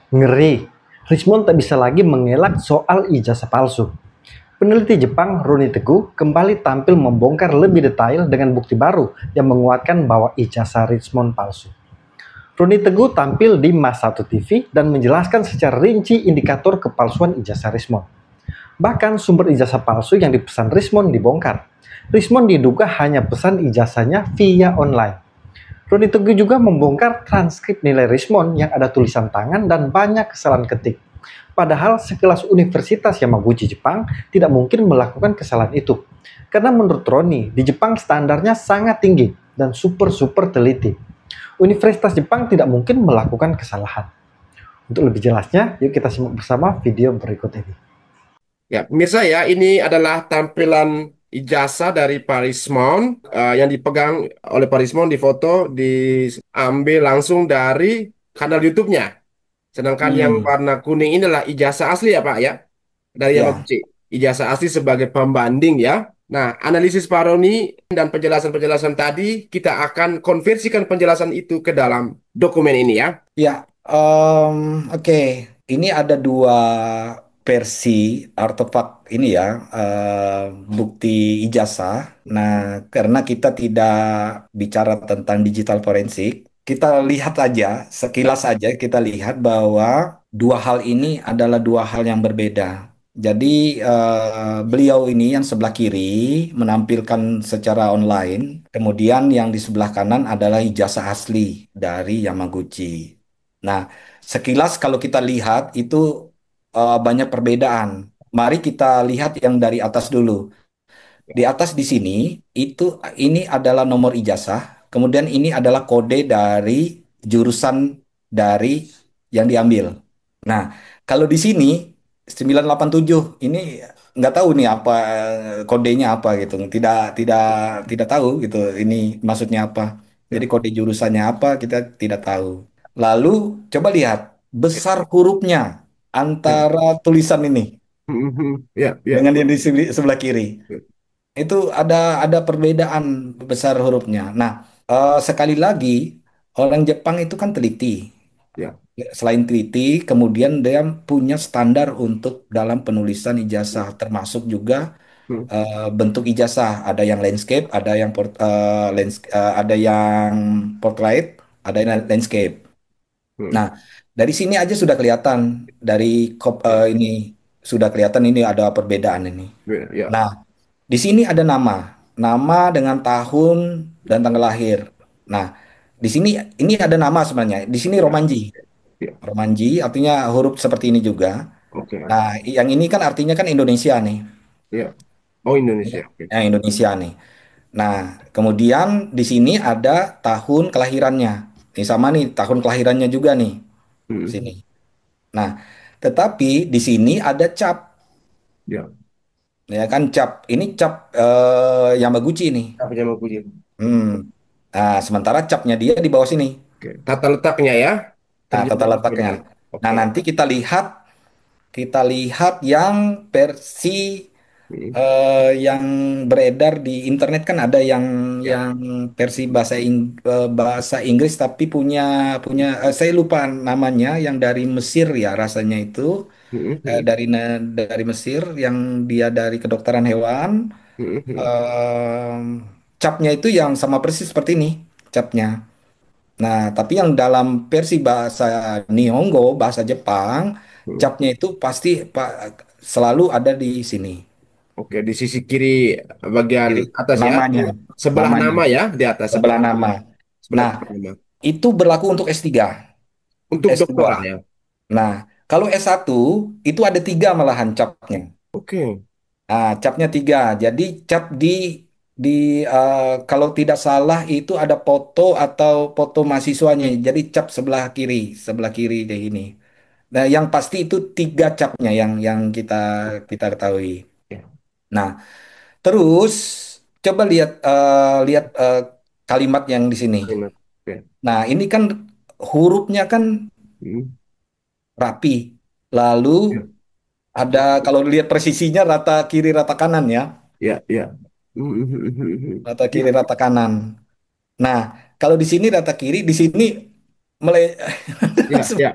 Ngeri, Richmond tak bisa lagi mengelak soal ijazah palsu. Peneliti Jepang Roni Teguh kembali tampil membongkar lebih detail dengan bukti baru yang menguatkan bahwa ijazah Richmond palsu. Roni Teguh tampil di Mas 1 TV dan menjelaskan secara rinci indikator kepalsuan ijazah Richmond. Bahkan sumber ijazah palsu yang dipesan Richmond dibongkar. Richmond diduga hanya pesan ijazahnya via online. Roni Teguh juga membongkar transkrip nilai Richmond yang ada tulisan tangan dan banyak kesalahan ketik. Padahal sekelas Universitas Yamaguchi Jepang tidak mungkin melakukan kesalahan itu. Karena menurut Roni, di Jepang standarnya sangat tinggi dan super-super teliti. Universitas Jepang tidak mungkin melakukan kesalahan. Untuk lebih jelasnya, yuk kita simak bersama video berikut ini. Ya, pemirsa ya, ini adalah tampilan ijazah dari Parismond yang dipegang oleh Parismond, difoto, diambil langsung dari kanal YouTube-nya. Sedangkan yang Hmm, warna kuning ini adalah ijazah asli ya Pak ya, dari ya, Yamaguchi. Ijazah asli sebagai pembanding ya. Nah, analisis Paroni dan penjelasan-penjelasan tadi, kita akan konversikan penjelasan itu ke dalam dokumen ini ya. Ya, oke. Ini ada dua versi artefak ini ya, bukti ijazah. Nah, karena kita tidak bicara tentang digital forensik, kita lihat aja, sekilas aja kita lihat bahwa dua hal ini adalah dua hal yang berbeda. Jadi, beliau ini yang sebelah kiri menampilkan secara online, kemudian yang di sebelah kanan adalah ijazah asli dari Yamaguchi. Nah, sekilas kalau kita lihat itu banyak perbedaan. Mari kita lihat yang dari atas dulu. Di atas di sini itu ini adalah nomor ijazah, kemudian ini adalah kode dari jurusan dari yang diambil. Nah, kalau di sini 987 ini nggak tahu nih apa kodenya apa gitu. Tidak tidak tahu gitu. Ini maksudnya apa. Jadi Ya, kode jurusannya apa kita tidak tahu. Lalu coba lihat ya, besar hurufnya ya. antara tulisan ini Ya, ya. dengan yang di sebelah kiri. Ya, Itu ada perbedaan besar hurufnya. Nah, sekali lagi orang Jepang itu kan teliti. ya. Selain teliti, kemudian dia punya standar untuk dalam penulisan ijazah, termasuk juga Hmm, bentuk ijazah. Ada yang landscape, ada yang portrait, ada yang landscape. hmm. Nah, dari sini aja sudah kelihatan dari Ya, ini sudah kelihatan ini ada perbedaan ini. ya, ya, Nah, di sini ada nama dengan tahun dan tanggal lahir. Nah, di sini ini ada nama sebenarnya. Di sini ya, Romanji. ya. Romanji artinya huruf seperti ini juga. Oke. Nah, yang ini kan artinya kan Indonesia nih. Ya. Oh, Indonesia. Oke. Yang Indonesia nih. Nah, kemudian di sini ada tahun kelahirannya. Ini sama nih, tahun kelahirannya juga nih. Sini. Hmm, Nah, tetapi di sini ada cap, ya. ya kan cap. Ini cap Yamaguchi nih. Apa yang mau puji? Hmm. Nah, sementara capnya dia di bawah sini. Oke. Tata letaknya ya. Nah, Terjadi tata letaknya. perbedaan. Nah, Oke. nanti kita lihat yang versi Hmm, yang beredar di internet kan ada yang ya. yang versi bahasa Inggris tapi punya punya saya lupa namanya yang dari Mesir ya rasanya itu Hmm, hmm, dari Mesir yang dia dari kedokteran hewan. hmm. Em, Capnya itu yang sama persis seperti ini capnya. Nah, tapi yang dalam versi bahasa Nihongo, bahasa Jepang, Hmm. capnya itu pasti selalu ada di sini. Oke, di sisi kiri bagian Kiri. atas ya. Namanya, Sebelah namanya, nama ya, di atas sebelah sebelah nama. nama. Sebelah Nah, nama. itu berlaku untuk S3, Untuk S2. doktoral ya. Nah, kalau S1 itu ada tiga malahan capnya. Oke. Nah, capnya tiga. Jadi cap di kalau tidak salah itu ada foto atau foto mahasiswanya. Jadi cap sebelah kiri deh ini. Nah, yang pasti itu tiga capnya yang kita kita ketahui. Ya. Nah, terus coba lihat kalimat yang di sini. Terima. Oke. Nah, ini kan hurufnya kan Hmm. rapi. Lalu Ya. ada kalau lihat presisinya rata kiri rata kanan ya. Ya, ya. Hmm. Rata kiri Ya, rata kanan. Nah, kalau di sini rata kiri, di sini mele ya, ya.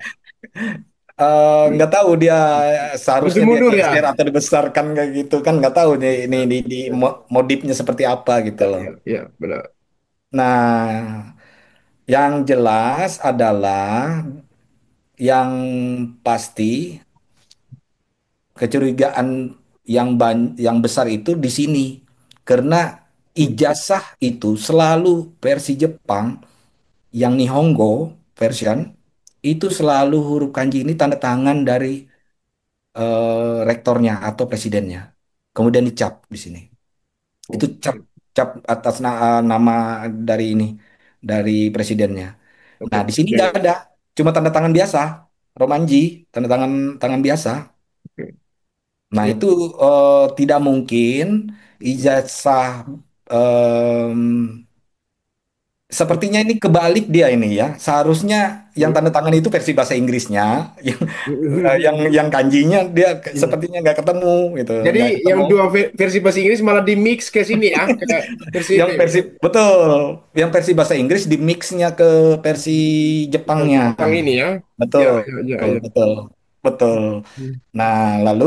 Nggak tahu dia Maju seharusnya dia mundur ya. geser atau dibesarkan kayak gitu kan nggak tahu nih ini di modifnya seperti apa gitu Ya, loh. ya, ya, benar. Nah, yang jelas adalah yang pasti kecurigaan yang besar itu di sini karena Hmm, ijazah itu selalu versi Jepang yang Nihongo version itu selalu huruf kanji ini tanda tangan dari rektornya atau presidennya. Kemudian dicap di sini. Itu cap Oke, cap atas nama dari ini dari presidennya. oke, Nah, di sini nggak oke, ada, cuma tanda tangan biasa, romanji, tanda tangan tangan biasa. oke. Nah, Ya. itu tidak mungkin ijazah em, sepertinya ini kebalik dia ini ya. Seharusnya yang Hmm. tanda tangan itu versi bahasa Inggrisnya, yang yang kanjinya dia Iya. sepertinya nggak ketemu gitu, Jadi nggak yang ketemu. dua versi bahasa Inggris malah di mix ke sini ya, ke versi itu Yang ya. versi betul, yang versi bahasa Inggris di mixnya ke versi Jepangnya. Jepang ini ya. Betul, Ya, ya, ya, betul, ya. betul, betul. Hmm. Nah, lalu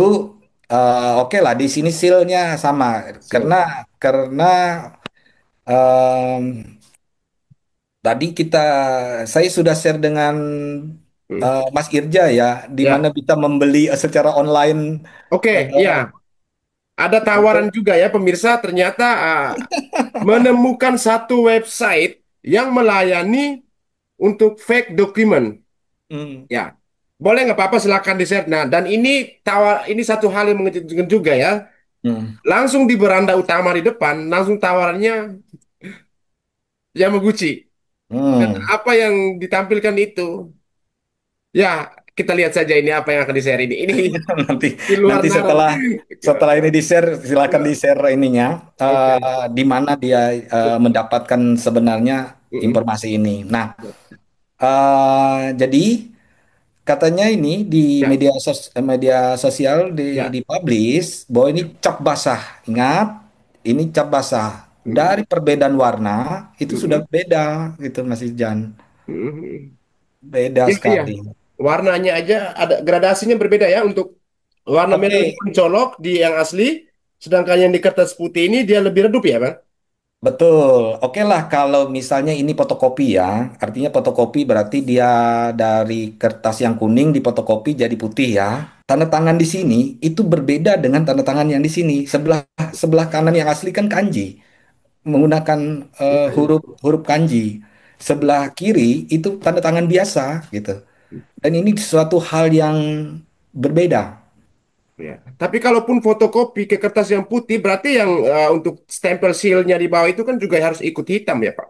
oke lah di sini seal-nya sama Siap. karena em, tadi saya sudah share dengan Hmm. Mas Irja ya, di mana Ya, bisa membeli secara online oke, eh, ya. Ada tawaran untuk juga ya pemirsa. Ternyata menemukan satu website yang melayani untuk fake document. hmm, Ya, boleh nggak apa-apa silakan di-share. Nah, dan ini satu hal yang mengejutkan juga ya. hmm, Langsung di beranda utama di depan, langsung tawarannya Yamaguchi. Dan hmm. apa yang ditampilkan itu, ya kita lihat saja ini apa yang akan di-share ini. Ini Nanti di luar nanti nalar. setelah ini di share silakan di Ya, share ininya oke. di mana dia mendapatkan sebenarnya Mm-mm. informasi ini. Nah, jadi katanya ini di Ya, media sosial ya. dipublish bahwa ini cap basah. Ingat, ini cap basah. Mm-mm. Dari perbedaan warna itu sudah Mm-mm. beda gitu Mas Ijan. Mm-mm. Beda Iya, iya. sekali. Warnanya aja ada gradasinya berbeda ya. Untuk warna merah lebih Oke, mencolok di yang asli, sedangkan yang di kertas putih ini dia lebih redup ya, Bang? betul. Oke lah kalau misalnya ini fotokopi ya. Artinya fotokopi berarti dia dari kertas yang kuning difotokopi jadi putih ya. Tanda tangan di sini itu berbeda dengan tanda tangan yang di sini. Sebelah sebelah kanan yang asli kan kanji, menggunakan Iya, iya. huruf huruf kanji. Sebelah kiri itu tanda tangan biasa gitu. Dan ini suatu hal yang berbeda. Ya. Tapi kalaupun fotokopi ke kertas yang putih, berarti yang untuk stempel sealnya di bawah itu kan juga harus ikut hitam ya, Pak?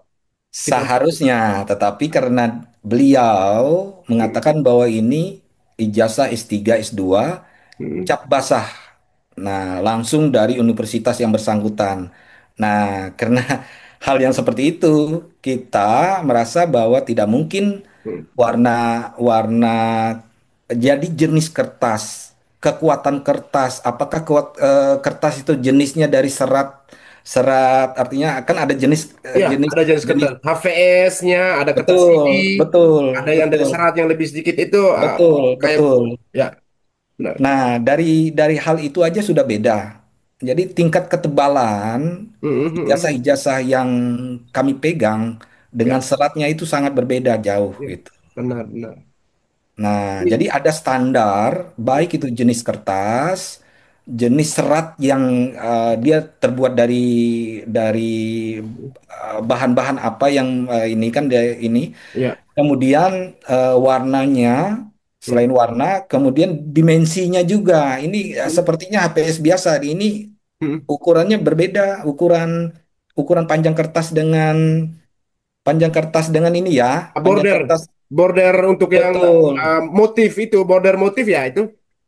Hitam. Seharusnya, tetapi karena beliau Mm, mengatakan bahwa ini ijazah S3, S2, mm, cap basah. Nah, langsung dari universitas yang bersangkutan. Nah, karena hal yang seperti itu, kita merasa bahwa tidak mungkin mm. warna-warna jadi jenis kertas, kekuatan kertas, apakah kertas itu jenisnya dari serat serat artinya kan ada jenis Ya, jenis ada jenis jenis kertas. HVS-nya, ada kertas CD, betul betul ada yang dari betul serat yang lebih sedikit itu betul kayak betul. ya, benar. Nah, dari hal itu aja sudah beda. Jadi tingkat ketebalan Mm, mm, mm. ijazah-ijazah yang kami pegang dengan Ya, seratnya itu sangat berbeda jauh ya, gitu. benar, benar. Nah, jadi Ini, ada standar baik itu jenis kertas, jenis serat yang dia terbuat dari bahan-bahan apa yang ini kan dia ini. ya, Kemudian warnanya, mm, selain warna, kemudian dimensinya juga. Ini mm, sepertinya HPS biasa. Ini mm. ukurannya berbeda, ukuran ukuran panjang kertas dengan ini ya, panjang Border, kertas border untuk yang betul, motif itu, border motif ya itu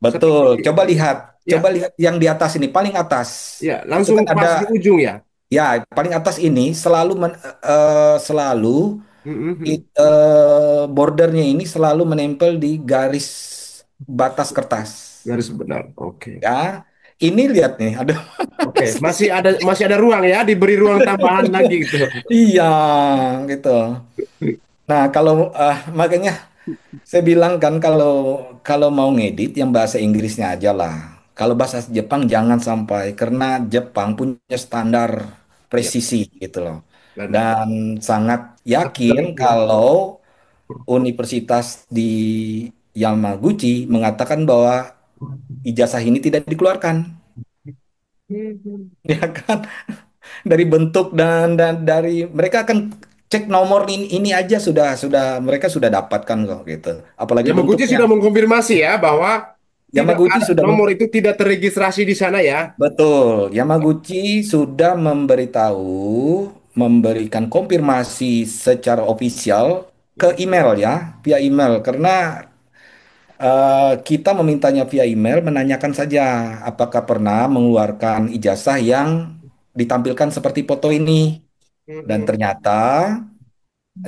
betul. seperti ya, Coba lihat yang di atas ini, paling atas. ya, Itu langsung kan ada pas di ujung ya. ya, paling atas ini selalu Mm, mm, mm. bordernya ini selalu menempel di garis batas kertas. Garis benar. Oke. Ya, ini lihat nih, ada Oke, masih ada ruang ya, diberi ruang tambahan lagi gitu. iya gitu. Nah, kalau makanya Saya bilang kan kalau kalau mau ngedit yang bahasa Inggrisnya aja lah. Kalau bahasa Jepang jangan sampai karena Jepang punya standar Ya, presisi gitu loh. benar. Dan sangat Satu yakin detik ya. kalau universitas di Yamaguchi mengatakan bahwa ijazah ini tidak dikeluarkan, ya kan? Dari bentuk dan dari mereka akan cek nomor ini aja sudah mereka sudah dapatkan kok gitu. Apalagi Yamaguchi bentuknya. sudah mengkonfirmasi ya bahwa tidak Yamaguchi ada sudah nomor itu tidak terregistrasi di sana ya. betul. Yamaguchi sudah memberikan konfirmasi secara ofisial ke email ya, via email karena kita memintanya via email menanyakan saja apakah pernah mengeluarkan ijazah yang ditampilkan seperti foto ini. Dan Mhm. ternyata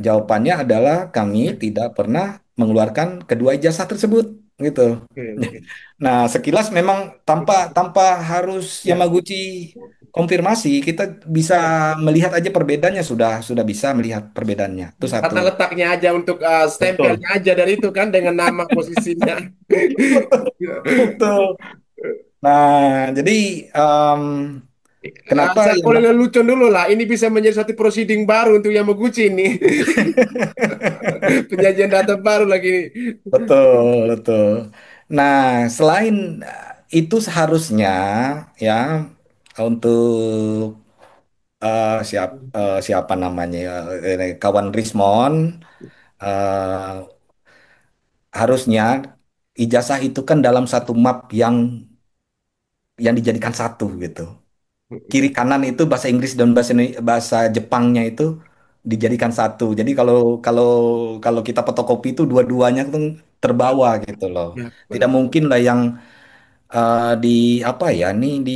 jawabannya adalah kami tidak pernah mengeluarkan kedua ijazah tersebut gitu. Oke, oke. Nah, sekilas memang tanpa tanpa harus Ya, Yamaguchi konfirmasi, kita bisa ya. melihat aja perbedaannya sudah bisa melihat perbedaannya. Itu satu. Tata letaknya aja untuk Betul. stempelnya aja dari itu kan dengan nama posisinya. Betul. Nah, jadi em, kenapa Saya ya? boleh lelucon dulu lah. Ini bisa menjadi satu proceeding baru untuk Yamaguchi ini. Penyajian data baru lagi nih. Betul, betul. Nah, selain itu seharusnya ya untuk siapa namanya ya, kawan Rismon eh, harusnya ijazah itu kan dalam satu map yang dijadikan satu gitu. Kiri kanan itu bahasa Inggris dan bahasa Jepangnya itu dijadikan satu. Jadi kalau kalau kalau kita fotokopi itu dua-duanya tuh terbawa gitu loh. Ya, Tidak benar. mungkin lah yang di apa ya nih di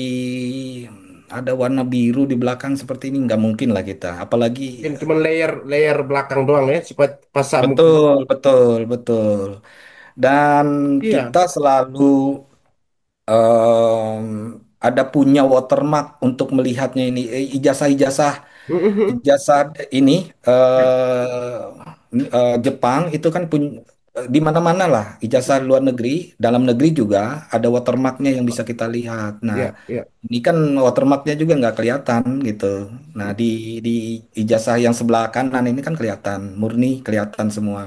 ada warna biru di belakang seperti ini nggak mungkin lah kita. Apalagi Mungkin cuma layer layer belakang doang ya, supaya pas mungkin. betul betul betul. Dan Iya. kita selalu em, ada punya watermark untuk melihatnya ini. Ijazah-ijazah ijazah ini Jepang itu kan punya di mana-mana lah ijazah luar negeri, dalam negeri juga ada watermarknya yang bisa kita lihat. Nah, Iya, iya. ini kan watermarknya juga nggak kelihatan gitu. Nah, di ijazah yang sebelah kanan ini kan kelihatan, murni kelihatan semua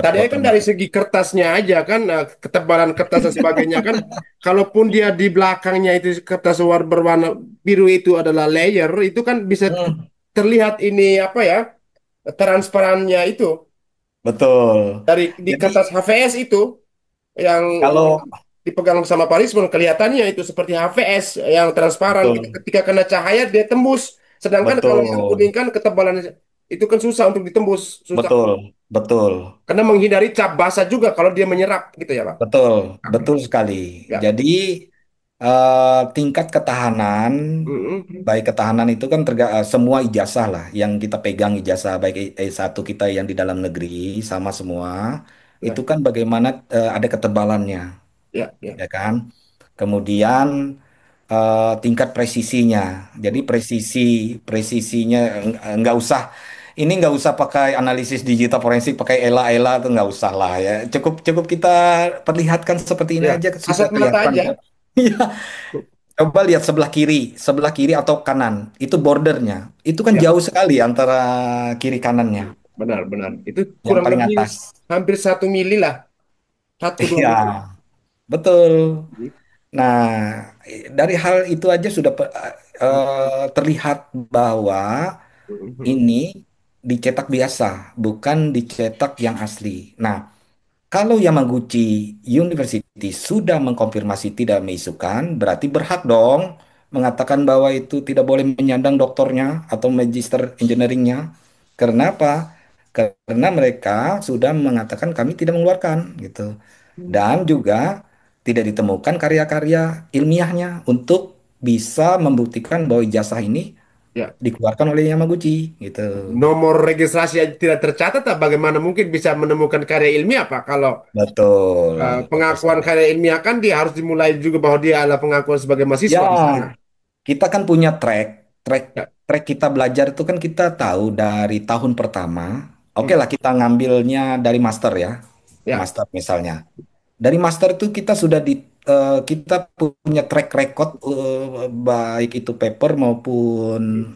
Tadi kan watermark. dari segi kertasnya aja kan, ketebalan kertas dan sebagainya kan, kalaupun dia di belakangnya itu kertas berwarna biru itu adalah layer, itu kan bisa Hmm, terlihat ini apa ya, transparannya itu betul. dari di Jadi kertas HVS itu yang kalau dipegang sama Parismon kelihatannya itu seperti HVS yang transparan. betul, Ketika kena cahaya dia tembus. Sedangkan kalau yang kuning betul, kan ketebalan itu kan susah untuk ditembus, susah. betul, betul. Karena menghindari cap basah juga kalau dia menyerap gitu ya, Pak. Betul, betul sekali. Ya. Jadi tingkat ketahanan, Mm-mm. baik ketahanan itu kan semua ijazah lah yang kita pegang ijazah baik E1 kita yang di dalam negeri sama semua itu Ya, kan bagaimana ada ketebalannya, ya, ya. ya kan? Kemudian tingkat presisinya. Jadi presisinya nggak usah ini nggak usah pakai analisis digital forensik pakai ELA tuh nggak usah lah ya. Cukup cukup kita perlihatkan seperti ini Ya, aja sudah kasat mata kelihatan aja. kok. Iya. Coba lihat sebelah kiri atau kanan. Itu bordernya. Itu kan Ya, jauh sekali antara kiri kanannya. benar, benar. Itu Yang kurang paling lebih atas. hampir 1 mili lah, 1 2 mili. Iya, betul. Nah, dari hal itu aja sudah terlihat bahwa Mhm. ini dicetak biasa, bukan dicetak yang asli. Nah, kalau Yamaguchi University sudah mengkonfirmasi tidak meisukan, berarti berhak dong mengatakan bahwa itu tidak boleh menyandang doktornya atau magister engineeringnya. Karena apa? Karena mereka sudah mengatakan kami tidak mengeluarkan gitu. Dan juga tidak ditemukan karya-karya ilmiahnya untuk bisa membuktikan bahwa ijazah ini Ya, dikeluarkan oleh Yamaguchi gitu. nomor registrasi aja tidak tercatat, tak bagaimana mungkin bisa menemukan karya ilmiah, Pak? Kalau Betul, betul pengakuan sekali. karya ilmiah kan dia harus dimulai juga bahwa dia adalah pengakuan sebagai Ya, mahasiswa di sana. kita kan punya track Ya, track kita belajar itu kan kita tahu dari tahun pertama. Oke hmm, lah kita ngambilnya dari master ya. Ya. master misalnya. Dari master itu kita sudah kita punya track record baik itu paper maupun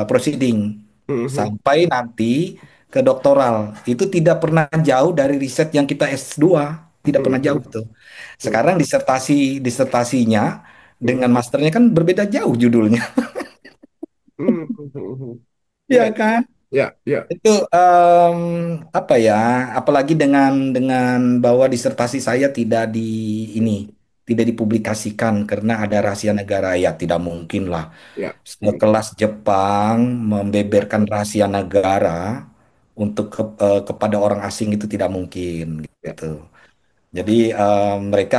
proceeding Mhm. sampai nanti ke doktoral. Itu tidak pernah jauh dari riset yang kita S2, tidak pernah jauh Mhm. itu. Sekarang disertasinya dengan Mhm. masternya kan berbeda jauh judulnya. Mhm. Ya Ya, kan? ya, ya, Itu apa ya? Apalagi dengan bahwa disertasi saya tidak ini tidak dipublikasikan karena ada rahasia negara, ya tidak mungkin lah. ya. Mhm. Sekelas Jepang Ya, membeberkan rahasia negara untuk kepada orang asing itu tidak mungkin ya, gitu. Jadi mereka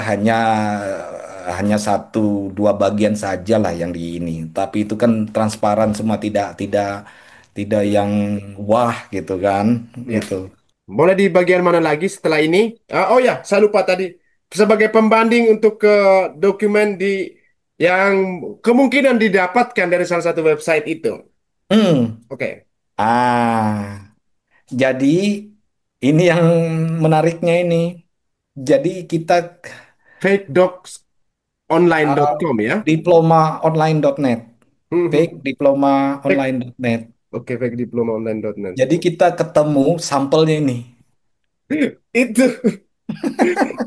hanya satu dua bagian saja lah yang di ini. Tapi itu kan transparan semua, tidak yang wah gitu kan, ya. gitu. Boleh di bagian mana lagi setelah ini? Oh ya, saya lupa tadi. Sebagai pembanding untuk ke dokumen yang kemungkinan didapatkan dari salah satu website itu. Hmm. Oke. Ah, jadi ini yang menariknya ini. Jadi kita uh, Fakedocsonline.com ya. diplomaonline.net, fake Mhm. Fake, diplomaonline.net. oke, fakediplomaonline.net. Jadi kita ketemu sampelnya ini. Itu,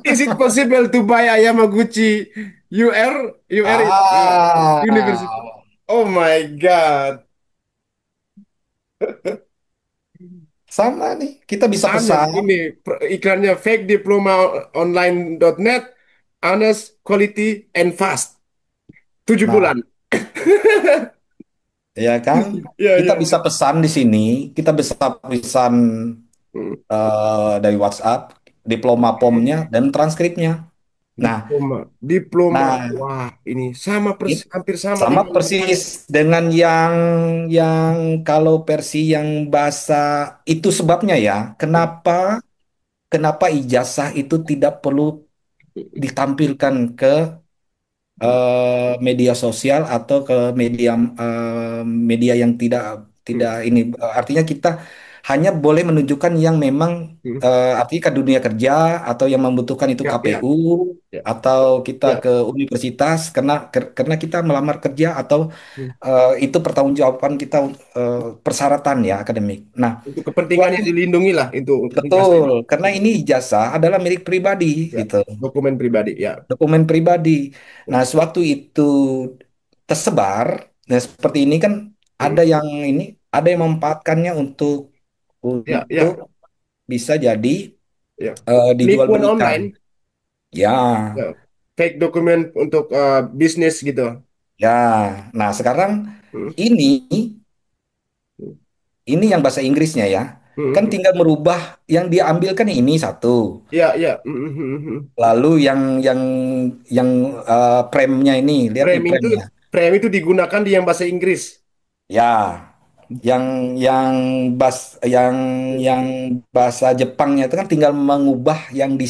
is it possible to buy Yamaguchi UR University? Ah, Oh my God. sama nih. Kita bisa Sama pesan. ini iklannya fakediplomaonline.net, honest, quality, and fast. 7 bulan. Nah, ya kan? Ya, Kita ya. bisa pesan di sini. Kita bisa pesan Hmm. dari WhatsApp, diploma POM-nya dan transkripnya. Nah, Diploma, diploma. nah, Wah, ini sama it- hampir sama sama dengan. persis dengan yang kalau versi yang bahasa itu sebabnya ya. Kenapa ijazah itu tidak perlu ditampilkan ke media sosial atau ke media yang tidak tidak ini. Artinya kita hanya boleh menunjukkan yang memang artinya ke dunia kerja atau yang membutuhkan itu Ya, ya, KPU ya, atau kita ya. ke universitas karena kita melamar kerja atau itu pertanggungjawaban kita, persyaratan ya akademik. Nah, Untuk kepentingannya suatu dilindungi lah itu untuk ijazah betul ini. karena ini ijazah adalah milik pribadi Ya, gitu, dokumen pribadi. Ya. dokumen pribadi. Ya. Nah, sewaktu itu tersebar, nah seperti ini kan Hmm. ada yang ini, ada yang memanfaatkannya Ya, untuk ya, bisa jadi ya. dijual Penipuan belikan. online. Ya, Ya. Fake dokumen untuk bisnis gitu. ya. Nah, sekarang Hmm. ini Hmm. ini yang bahasa Inggrisnya ya. Hmm. Kan Hmm. tinggal merubah yang diambil kan ini satu. Ya, ya. Hmm. Hmm. Hmm. Lalu yang premnya ini, lihat nih Frame itu premnya. frame itu digunakan di yang bahasa Inggris. Ya, yang yang bas yang bahasa Jepangnya itu kan tinggal mengubah yang di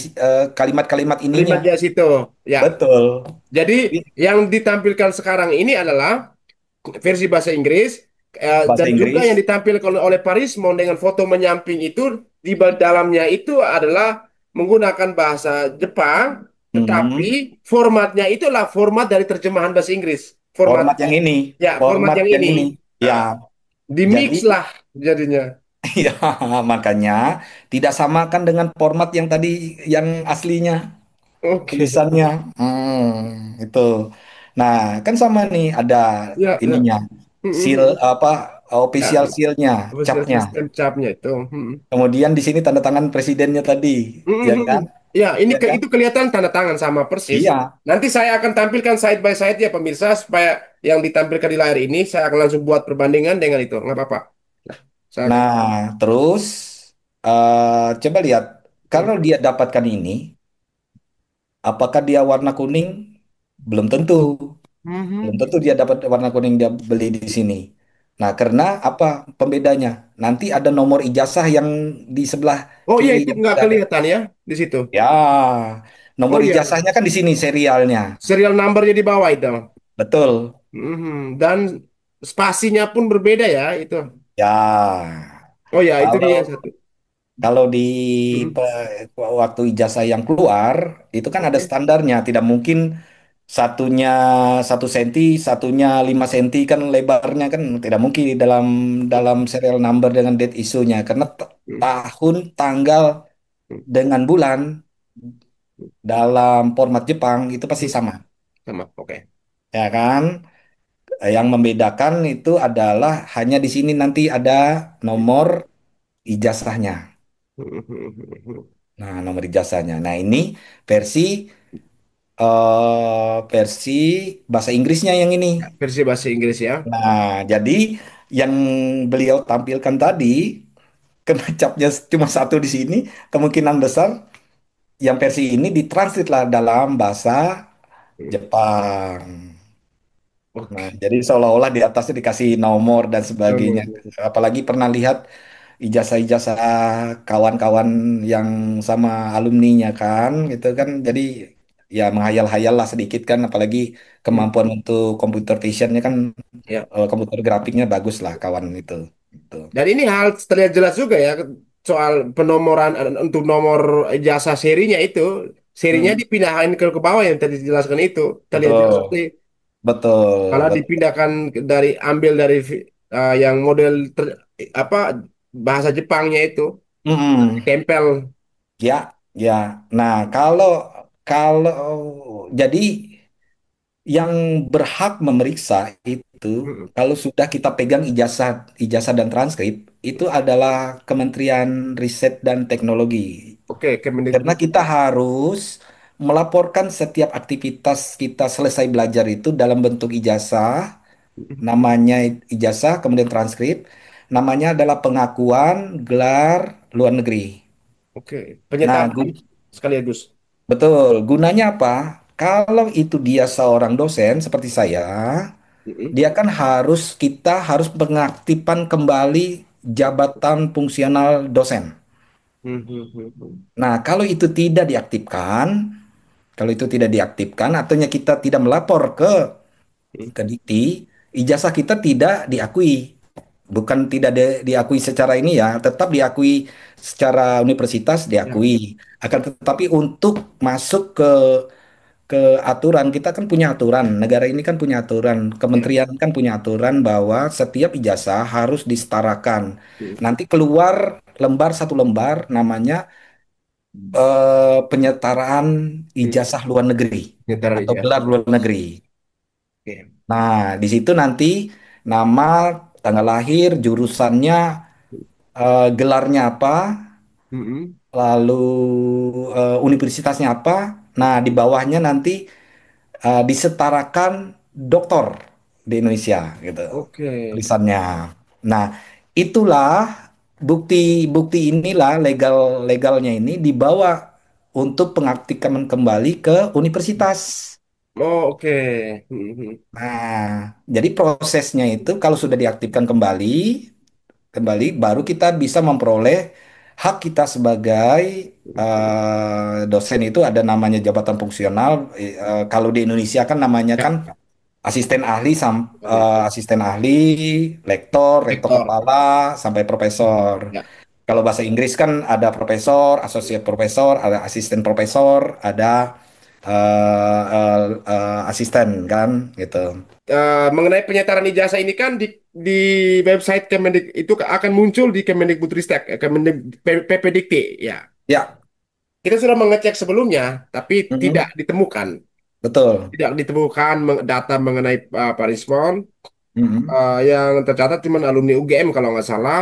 kalimat-kalimat ininya. Kalimat di situ. Ya. Betul. Jadi yang ditampilkan sekarang ini adalah versi bahasa Inggris, Bahasa dan juga yang Inggris. ditampilkan oleh Parismon dengan foto menyamping itu di dalamnya itu adalah menggunakan bahasa Jepang, tetapi Mhm. formatnya itulah format dari terjemahan bahasa Inggris. Format, Format yang ini, ya, format format yang yang ini. ini. Ya, Nah, di mix jadi lah jadinya. ya makanya tidak samakan dengan format yang tadi yang aslinya Oke. tulisannya. Itu. Nah, kan sama nih ada Ya, ya. ininya, seal apa Ya, official sealnya, official capnya. system capnya itu. Kemudian di sini tanda tangan presidennya tadi, ya kan? Ya, ini Ya kan? itu kelihatan tanda tangan sama persis. Iya. Nanti saya akan tampilkan side by side ya pemirsa supaya yang ditampilkan di layar ini saya akan langsung buat perbandingan dengan itu. Nggak apa-apa. Saya akan. Nah, terus coba lihat Hmm. kalau dia dapatkan ini, apakah dia warna kuning? Belum tentu. Belum Mhm. tentu dia dapat warna kuning dia beli di sini. Nah, karena apa pembedanya? Nanti ada nomor ijazah yang di sebelah Oh iya, kiri itu yang nggak sudah ada. kelihatan ya di situ. Ya, nomor Oh iya, ijazahnya kan di sini serialnya. serial numbernya di bawah itu. Betul. Dan spasinya pun berbeda ya itu. Ya, Oh ya, itu dia kalau satu. Kalau di Mm-mm. waktu ijazah yang keluar itu kan ada Oke. standarnya, tidak mungkin satunya 1 senti, satunya 5 senti kan lebarnya kan tidak mungkin di dalam dalam serial number dengan date isunya karena Mm, tahun, tanggal mm, dengan bulan dalam format Jepang itu pasti mm. sama, Sama, oke. ya kan? Yang membedakan itu adalah hanya di sini nanti ada nomor ijazahnya. Nah, nomor ijazahnya. Nah, ini versi versi bahasa Inggrisnya yang ini. Versi bahasa Inggris ya. Nah, jadi yang beliau tampilkan tadi kena capnya cuma satu di sini, kemungkinan besar yang versi ini ditranslate lah dalam bahasa Jepang. Nah, Oke. jadi seolah-olah di atasnya dikasih nomor dan sebagainya. Apalagi pernah lihat ijazah-ijazah kawan-kawan yang sama alumninya kan, gitu kan. Jadi ya menghayal-hayal lah sedikit kan, apalagi kemampuan untuk computer visionnya kan, Ya. komputer grafiknya bagus lah kawan itu. Gitu. Dan ini hal terlihat jelas juga ya soal penomoran untuk nomor ijazah serinya itu. Serinya Hmm, dipindahin ke bawah yang tadi dijelaskan itu. Terlihat jelas betul, sekali. betul, Kalau betul. dipindahkan dari ambil dari yang model apa bahasa Jepangnya itu Mm-mm. ditempel. Ya, ya. Nah, kalau kalau jadi yang berhak memeriksa itu Mm-mm. kalau sudah kita pegang ijazah ijazah dan transkrip itu adalah Kementerian Riset dan Teknologi. Oke, Karena Kemendikbud. kita harus melaporkan setiap aktivitas kita selesai belajar itu dalam bentuk ijazah, namanya ijazah, kemudian transkrip, namanya adalah pengakuan gelar luar negeri. Oke, Nah, penyetaraan sekaligus. betul. Gunanya apa? Kalau itu dia seorang dosen seperti saya, Mm-mm. dia kan harus kita harus pengaktifan kembali jabatan fungsional dosen. Mhm. Nah, kalau itu tidak diaktifkan, artinya kita tidak melapor ke Dikti, ijazah kita tidak diakui. Bukan tidak diakui secara ini ya, tetap diakui secara universitas Ya, diakui. Akan tetapi untuk masuk ke aturan, kita kan punya aturan, negara ini kan punya aturan, ya. kementerian kan punya aturan bahwa setiap ijazah harus disetarakan. Mm. Nanti keluar lembar satu lembar namanya penyetaraan Mm. ijazah luar negeri Penyetaraan atau gelar ijazah. luar negeri. Oke. Nah, di situ nanti nama, tanggal lahir, jurusannya, gelarnya apa, Mm-mm. lalu universitasnya apa. Nah, di bawahnya nanti disetarakan doktor di Indonesia gitu Oke. tulisannya. Nah, itulah bukti-bukti inilah legalnya ini dibawa untuk pengaktifan kembali ke universitas. Oh, oke. Mhm. Nah, jadi prosesnya itu kalau sudah diaktifkan kembali baru kita bisa memperoleh hak kita sebagai dosen itu ada namanya jabatan fungsional. Kalau di Indonesia kan namanya Ya, kan asisten ahli ahli. asisten ahli, lektor, rektor Rektor. kepala sampai profesor. Ya. Kalau bahasa Inggris kan ada profesor, associate profesor, ada asisten profesor, ada asisten kan gitu. Mengenai penyetaraan ijazah ini kan di website Kemendik itu akan muncul di Kemendikbudristek, PPDikti. Ya, Ya, kita sudah mengecek sebelumnya, tapi tidak mm-mm, ditemukan. betul. Tidak ditemukan data mengenai Pak Rismon. Mm-mm, Yang tercatat cuma alumni UGM kalau nggak salah.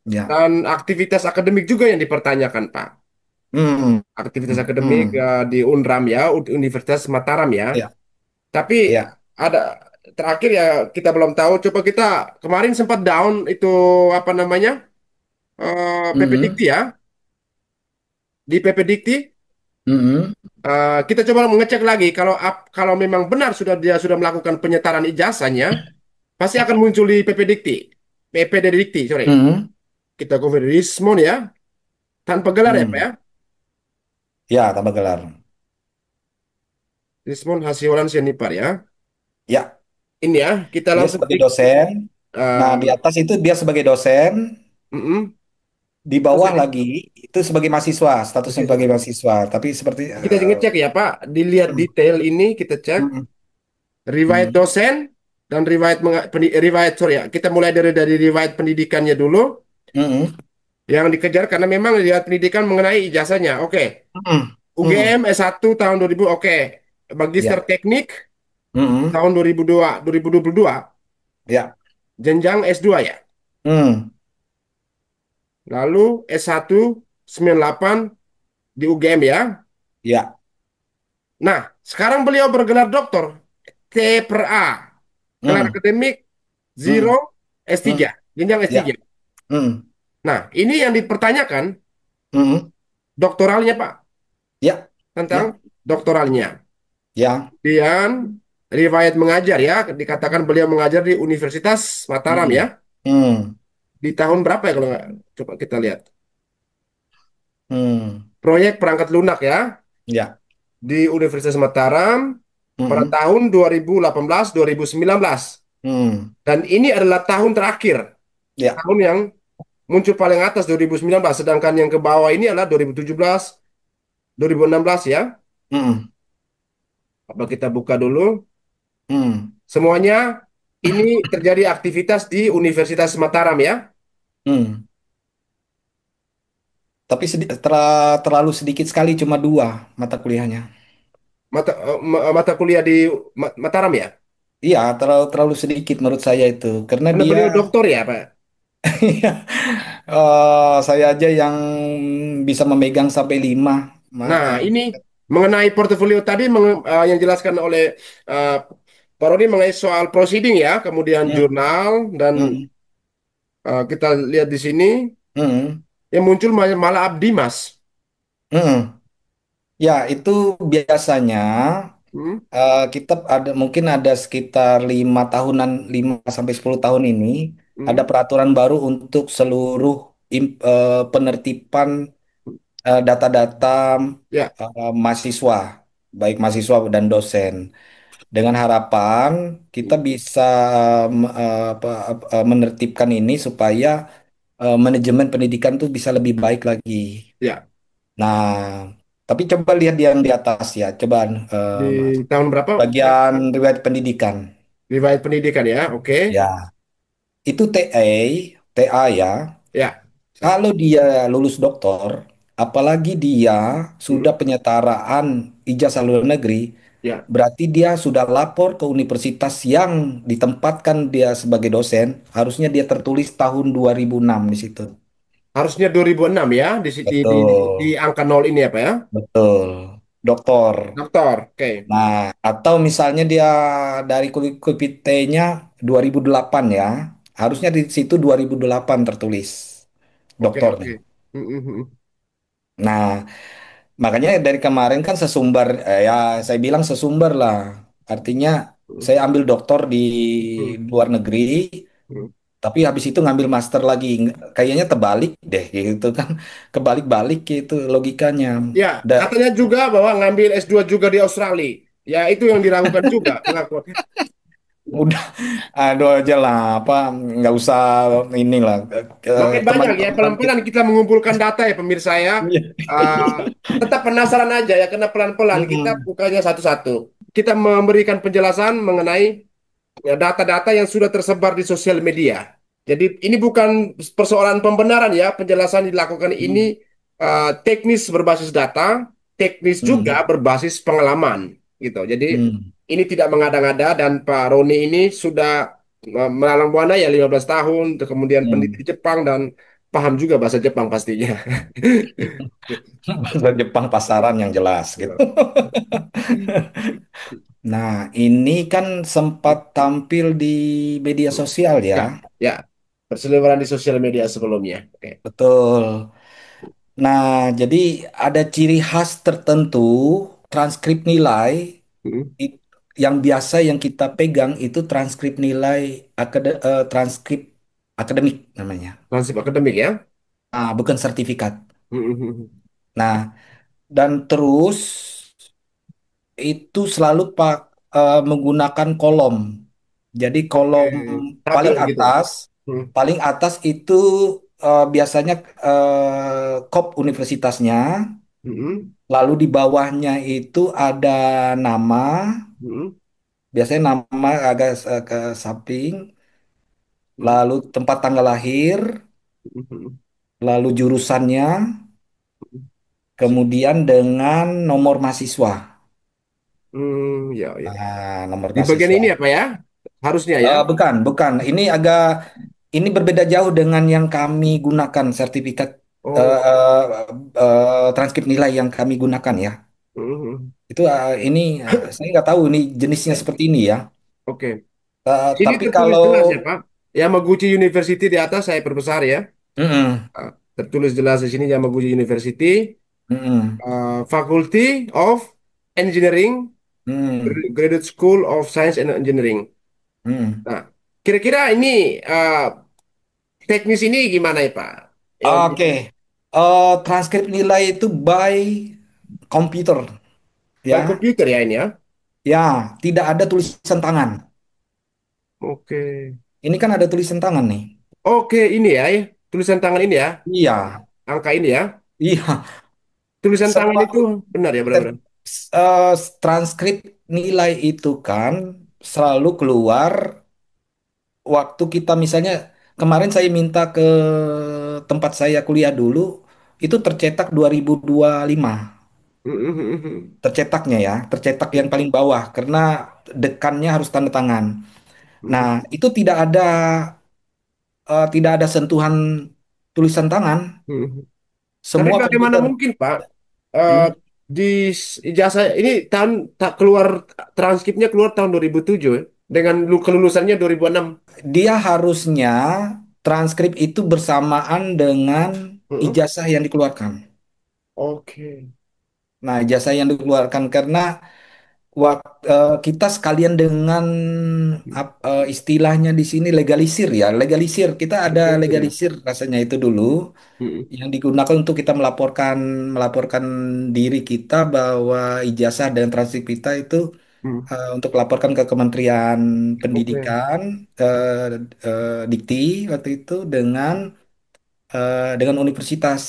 ya. Dan aktivitas akademik juga yang dipertanyakan, Pak. Mm-mm, Aktivitas akademik mm-mm, di UNRAM ya, Universitas Mataram ya. ya, Tapi ya. ada terakhir ya kita belum tahu. Coba kita kemarin sempat down itu apa namanya PP Mm-mm, Dikti ya. Di PP Dikti mm-mm, kita coba mengecek lagi kalau memang benar dia sudah melakukan penyetaran ijazahnya, pasti akan muncul di PP Dikti. PPD Dikti, sorry. mm-mm, Kita cover Rismon ya, tanpa gelar ya Pak mm. ya. Ya, tambah gelar. Rismon Hasiolan Sianipar ya. Ya, Ini ya, kita dia langsung sebagai klik. dosen. Nah, di eh, atas itu dia sebagai dosen. mm-mm. di Terus bawah ini lagi itu sebagai mahasiswa, statusnya sebagai mahasiswa. mahasiswa. Tapi seperti Kita ngecek ya Pak, dilihat detail ini kita cek mm, riwayat mm, dosen dan riwayat sorry ya. Kita mulai dari riwayat pendidikannya dulu mm, yang dikejar karena memang riwayat pendidikan mengenai ijazahnya. Oke. mm, mm, UGM S1 tahun 2000, oke. Magister ya, Teknik mm, tahun 2022, ya, jenjang S2 ya. mm, Lalu S1 98 di UGM ya. ya, Nah, sekarang beliau bergelar doktor T per A. Gelar mm, akademik Zero mm, S3, mm, jenjang S3. ya, mm, Nah, ini yang dipertanyakan mm, doktoralnya Pak, ya, tentang ya, doktoralnya. ya, Kemudian riwayat mengajar ya, dikatakan beliau mengajar di Universitas Mataram ya. mm, mm, Di tahun berapa ya kalau nggak? Coba kita lihat. mm, Proyek perangkat lunak ya ya, di Universitas Mataram pada mm, tahun 2018-2019. mm, Dan ini adalah tahun terakhir, ya, tahun yang muncul paling atas 2019, sedangkan yang ke bawah ini adalah 2017, 2016 ya. mm, Apa kita buka dulu? mm, Semuanya ini terjadi aktivitas di Universitas Mataram ya. mm. Tapi terlalu sedikit sekali, cuma dua mata kuliahnya. Mata kuliah di Mataram ya. Iya, terlalu terlalu sedikit menurut saya itu, karena Karena dia beliau doktor ya, Pak. saya aja yang bisa memegang sampai lima. Nah, ini mengenai portofolio tadi yang dijelaskan oleh eh, Pak Rodi mengenai soal proceeding ya, kemudian Hmm, jurnal dan hmm, kita lihat di sini hmm, yang muncul malah Abdi Mas. hmm. Ya, itu biasanya Hmm, kita mungkin ada sekitar 5 tahunan, 5 sampai 10 tahun ini ada hmm, peraturan baru untuk seluruh penertiban data-data ya, mahasiswa, baik mahasiswa dan dosen. Dengan harapan kita bisa menertibkan ini supaya manajemen pendidikan tuh bisa lebih baik lagi. ya. Nah, tapi coba lihat yang di atas ya, coba Di tahun berapa? Pak? bagian riwayat pendidikan. Riwayat pendidikan ya, oke. Ya, itu TA ya. Ya, Kalau dia lulus doktor, apalagi dia sudah hmm, penyetaraan ijazah luar negeri, ya. berarti dia sudah lapor ke universitas yang ditempatkan dia sebagai dosen, harusnya dia tertulis tahun 2006 di situ. Harusnya 2006 ya, di Betul, angka nol ini apa ya? betul. Doktor. Doktor, oke. Nah, atau misalnya dia dari kulit T-nya 2008 ya, harusnya di situ 2008 tertulis Oke, doktornya. oke. Hmm, hmm, hmm. Nah, makanya dari kemarin kan sesumbar, ya saya bilang sesumber lah. Artinya Hmm, saya ambil doktor di hmm, luar negeri, hmm. tapi habis itu ngambil master lagi. Kayaknya terbalik deh gitu kan. Kebalik-balik gitu logikanya. Ya, katanya juga bahwa ngambil S2 juga di Australia. Ya, itu yang diragukan juga pengakuan. Udah, aduh aja lah, apa nggak usah inilah Makin banyak ya, teman-teman pelan-pelan kita. kita mengumpulkan data ya pemirsa ya. Ah, tetap penasaran aja ya, karena pelan-pelan kita Mm-mm. bukanya satu-satu. Kita memberikan penjelasan mengenai ya, data-data yang sudah tersebar di sosial media. Jadi ini bukan persoalan pembenaran ya, penjelasan dilakukan ini Mm. teknis berbasis data, teknis juga Mm. berbasis pengalaman gitu. Jadi Mm. ini tidak mengada-ngada dan Pak Roni ini sudah melalang buana ya 15 tahun, kemudian pendidik Mm. Jepang dan paham juga bahasa Jepang pastinya. Bahasa Jepang pasaran yang jelas gitu. Nah, ini kan sempat tampil di media sosial ya. Ya, ya, berseliweran di sosial media sebelumnya. Oke. Betul. Nah, jadi ada ciri khas tertentu transkrip nilai Hmm. i- yang biasa yang kita pegang itu transkrip nilai transkrip akademik namanya. Nasib akademik ya. Ah, bukan sertifikat. Hmm, hmm, hmm. Nah, dan terus itu selalu menggunakan kolom. Jadi Oke, kolom paling tabel gitu. atas, Hmm. paling atas itu biasanya kop universitasnya, Mm-mm. lalu di bawahnya itu ada nama, Mm-mm. biasanya nama agak ke samping, Mm-mm. lalu tempat tanggal lahir, Mm-mm. lalu jurusannya, Sip. kemudian dengan nomor mahasiswa. Ya, ya. Nah, nomor Di bagian mahasiswa. ini apa ya? Harusnya ya. Bukan, bukan. Ini berbeda jauh dengan yang kami gunakan sertifikat Oh. transkrip nilai yang kami gunakan ya. Mm-mm. Itu ini saya nggak tahu ini jenisnya seperti ini ya. Oke. Sini Tapi tertulis kalau jelas ya, Pak. Yamaguchi University di atas saya perbesar ya. mm-mm, Tertulis jelas di sini Yamaguchi University, mm-mm, Faculty of Engineering, mm-mm, Graduate School of Science and Engineering. mm-mm. Nah, kira-kira ini teknis ini gimana ya, Pak? Yang Oke, transkrip nilai itu by komputer by ya. computer ya ini ya. Ya, tidak ada tulisan tangan. Oke. Ini kan ada tulisan tangan nih. Oke, ini ya, ya. Tulisan tangan ini ya. Iya, Angka ini ya. iya. Tulisan tangan Semua itu benar ya, benar-benar. ter- transkrip nilai itu kan selalu keluar waktu kita misalnya kemarin saya minta ke tempat saya kuliah dulu itu tercetak 2025 tercetaknya ya tercetak yang paling bawah karena dekannya harus tanda tangan. Nah, itu tidak ada sentuhan tulisan tangan, Tapi semua bagaimana komputer. mungkin, Pak? Eh, Hmm. di ijazah ini tahun tak keluar transkripnya keluar tahun 2007 ya, dengan kelulusannya 2006. Dia harusnya transkrip itu bersamaan dengan Heeh. ijazah yang dikeluarkan. Oke. Nah, ijazah yang dikeluarkan karena kita sekalian dengan istilahnya di sini legalisir ya, legalisir. Kita ada Legalisir ya. legalisir rasanya itu dulu Heeh. yang digunakan untuk kita melaporkan melaporkan diri kita bahwa ijazah dan transkrip kita itu Hmm. untuk laporkan ke Kementerian Oke. Pendidikan, ke Dikti waktu itu dengan universitas.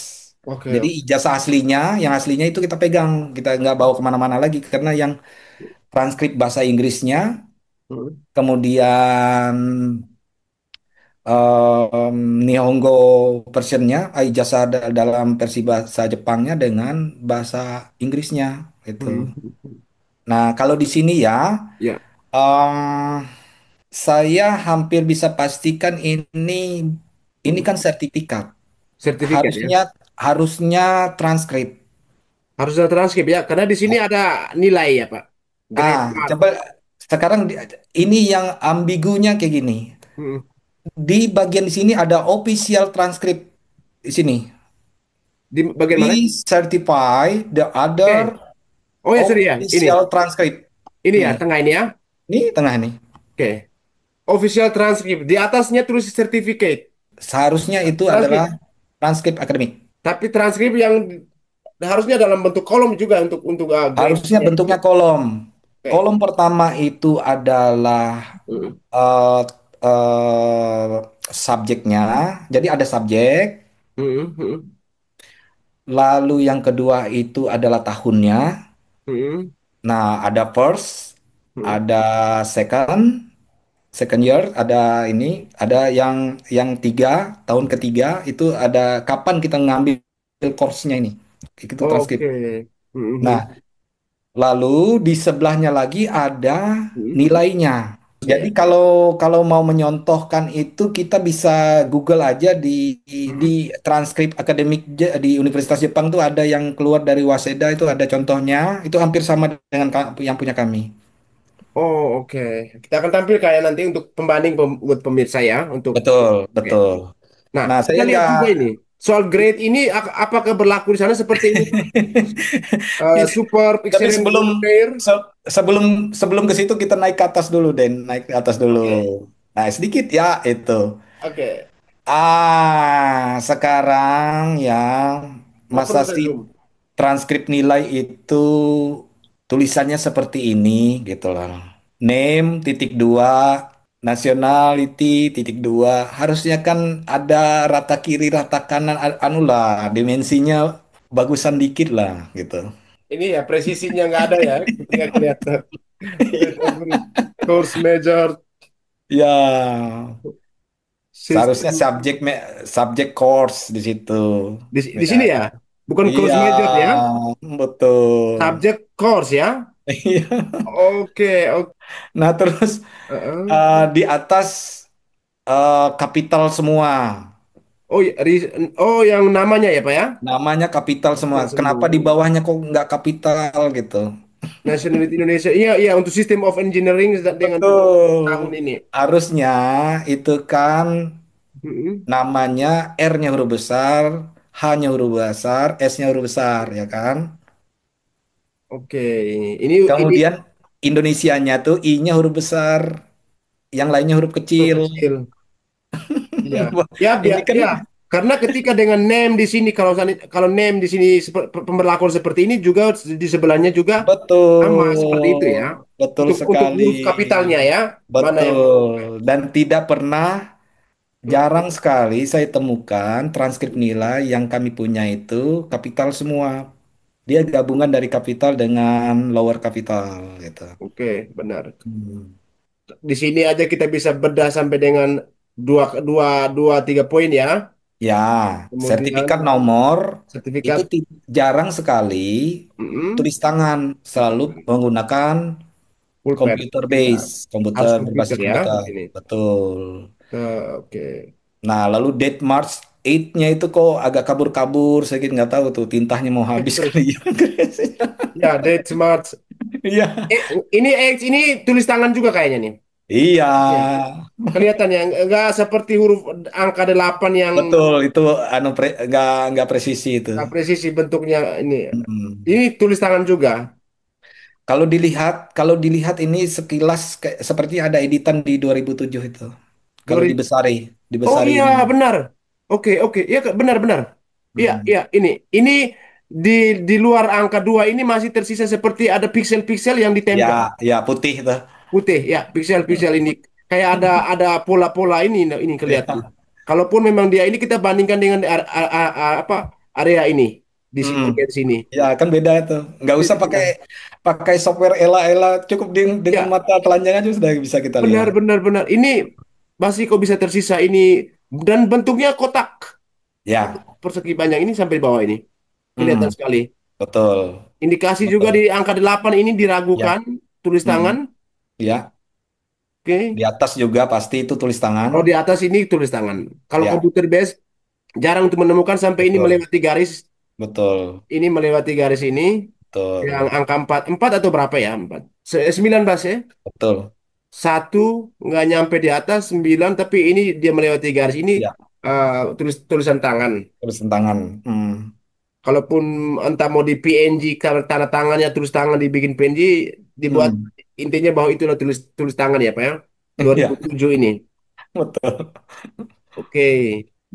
Oke. Jadi ijazah aslinya, yang aslinya itu kita pegang, kita nggak bawa kemana-mana lagi karena yang transkrip bahasa Inggrisnya, Heeh. kemudian Nihongo versionnya, ijazah dalam versi bahasa Jepangnya dengan bahasa Inggrisnya gitu. Hmm. Nah, kalau di sini ya, Ya, em, saya hampir bisa pastikan ini hmm. kan sertifikat. Sertifikat ya. Harusnya harusnya transkrip. Harus ada transkrip ya, karena di sini ada nilai ya, Pak. Grade mark. Coba sekarang ini yang ambigunya kayak gini. Hmm. Di bagian di sini ada official transcript di sini. Di bagian mana? We certify the Oke. other Oh ya, sorry ya. Ini. official transcript. Ini ya, Nih, tengah ini ya. nih tengah nih. Oke. Official transcript. Di atasnya tulis certificate. Seharusnya itu adalah Transkrip. transkrip akademik. Tapi transkrip yang harusnya dalam bentuk kolom juga untuk Harusnya grade-nya itu. bentuknya kolom. Oke. Kolom pertama itu adalah Hmm. eh, eh, subjeknya. Jadi ada subjek. Hmm. Hmm. Lalu yang kedua itu adalah tahunnya. Hmm. Nah, ada first, Hmm. ada second, second year, ada ini, ada yang tiga, tahun ketiga itu ada kapan kita ngambil course-nya ini. Itu transkrip. Oke. Hmm. Nah, Hmm. lalu di sebelahnya lagi ada Hmm. nilainya. Jadi Ya. kalau kalau mau menyontohkan itu kita bisa Google aja di Hmm. transkrip akademik di Universitas Jepang tuh ada yang keluar dari Waseda itu ada contohnya itu hampir sama dengan yang punya kami. Oh, oke. Kita akan tampil kayak nanti untuk pembanding buat pemirsa ya. Untuk. Betul, Oke. betul. Nah, Nah, saya kita lihat nggak juga ini. Soal grade ini, apakah berlaku di sana seperti ini, Pak? Super, tapi excellent, good, rare? sebelum sebelum ke situ kita naik ke atas dulu, Den. Naik ke atas dulu. Oke. Nah, sedikit ya itu. Oke. Sekarang ya masa Open the sih room. transkrip nilai itu tulisannya seperti ini gitu loh. Name titik dua, nationality titik dua. Harusnya kan ada rata kiri, rata kanan, anu lah, dimensinya bagusan dikit lah gitu. Ini ya presisinya nggak ada ya, nggak kelihatan. Course major Ya, seharusnya sistem subject course di situ. di Ya. sini ya, bukan Iya, course major ya, betul. subject course ya. Iya. Oke, oke. Nah, terus di atas kapital semua. Oh, oh yang namanya ya Pak ya? Namanya kapital semua. Kapital Kenapa semua. di bawahnya kok nggak kapital gitu? Nationality Indonesia. Iya, iya untuk System of Engineering dengan tahun Betul. ini. Harusnya itu kan Mm-mm. namanya R-nya huruf besar, H-nya huruf besar, S-nya huruf besar, ya kan? Oke, ini Kemudian Indonesianya tuh I-nya huruf besar, yang lainnya huruf huruf kecil. kecil. Iya. Ya, Ini biar kan ya. Karena ketika dengan name di sini kalau name di sini pemberlakuan seperti ini juga di sebelahnya juga sama seperti itu ya. betul, betul Untuk sekali. huruf kapitalnya ya. Mana yang Betul. Dan tidak pernah, Mm. jarang sekali saya temukan transkrip nilai yang kami punya itu kapital semua. Dia gabungan dari kapital dengan lower kapital gitu. Oke, benar. Hmm. Di sini aja kita bisa bedah sampai dengan dua dua dua tiga poin ya. Ya, Kemudian sertifikat nomor itu sertifikat jarang sekali mm, tulis tangan, selalu menggunakan pulpen komputer kita base, komputer harus komputer berbasis ya komputer. ini. Betul. Oke. Nah, lalu date March 8-nya itu kok agak kabur-kabur, saya gitu nggak tahu tuh tintanya mau habis kali ya. Ya, date smart. Iya. Ini ini tulis tangan juga kayaknya nih. Iya, Ya, kelihatan ya, enggak seperti huruf angka 8 yang betul itu anu nggak presisi itu. nggak presisi bentuknya ini. Mm. Ini tulis tangan juga. Kalau dilihat ini sekilas seperti ada editan di 2007 itu. Kalau 2000. dibesari, Oh dibesari iya, ini. benar. Oke, oke. Iya, benar, benar. Iya, Mm. iya, ini di di luar angka 2 ini masih tersisa seperti ada piksel-piksel yang Ya, ditempel. ya putih itu. Putih ya, piksel-piksel ini kayak ada pola-pola ini kelihatan. Ya. Kalaupun memang dia ini kita bandingkan dengan apa area ini di Mm. bagian sini. Ya kan beda itu. Nggak usah pakai Beda. pakai software Ela-Ela, cukup dengan Ya, mata telanjang aja sudah bisa kita benar lihat. benar benar. Ini masih kok bisa tersisa ini dan bentuknya kotak. Ya, Kotak persegi panjang ini sampai bawah ini. Kelihatan mm, sekali. betul, Indikasi juga di betul. angka 8 ini Ya, diragukan tulis tangan. mm, ya. Di Oke. atas juga pasti itu tulis tangan. Kalau di atas ini tulis tangan. Kalau Ya, komputer base jarang untuk menemukan sampai ini betul, melewati garis. betul, Ini melewati garis ini yang betul, angka 4 4 atau berapa ya? 4. 19 ya. betul. Satu nggak nyampe di atas 9 tapi ini dia melewati garis ini Ya, tulisan tangan. tulis tangan. Kalaupun entah mau di PNG karena tanda tangannya tulis tangan dibikin PNG dibuat Hmm. intinya bahwa itulah tulis tulis tangan ya Pak ya. Ya, 2007 ini. betul. Oke,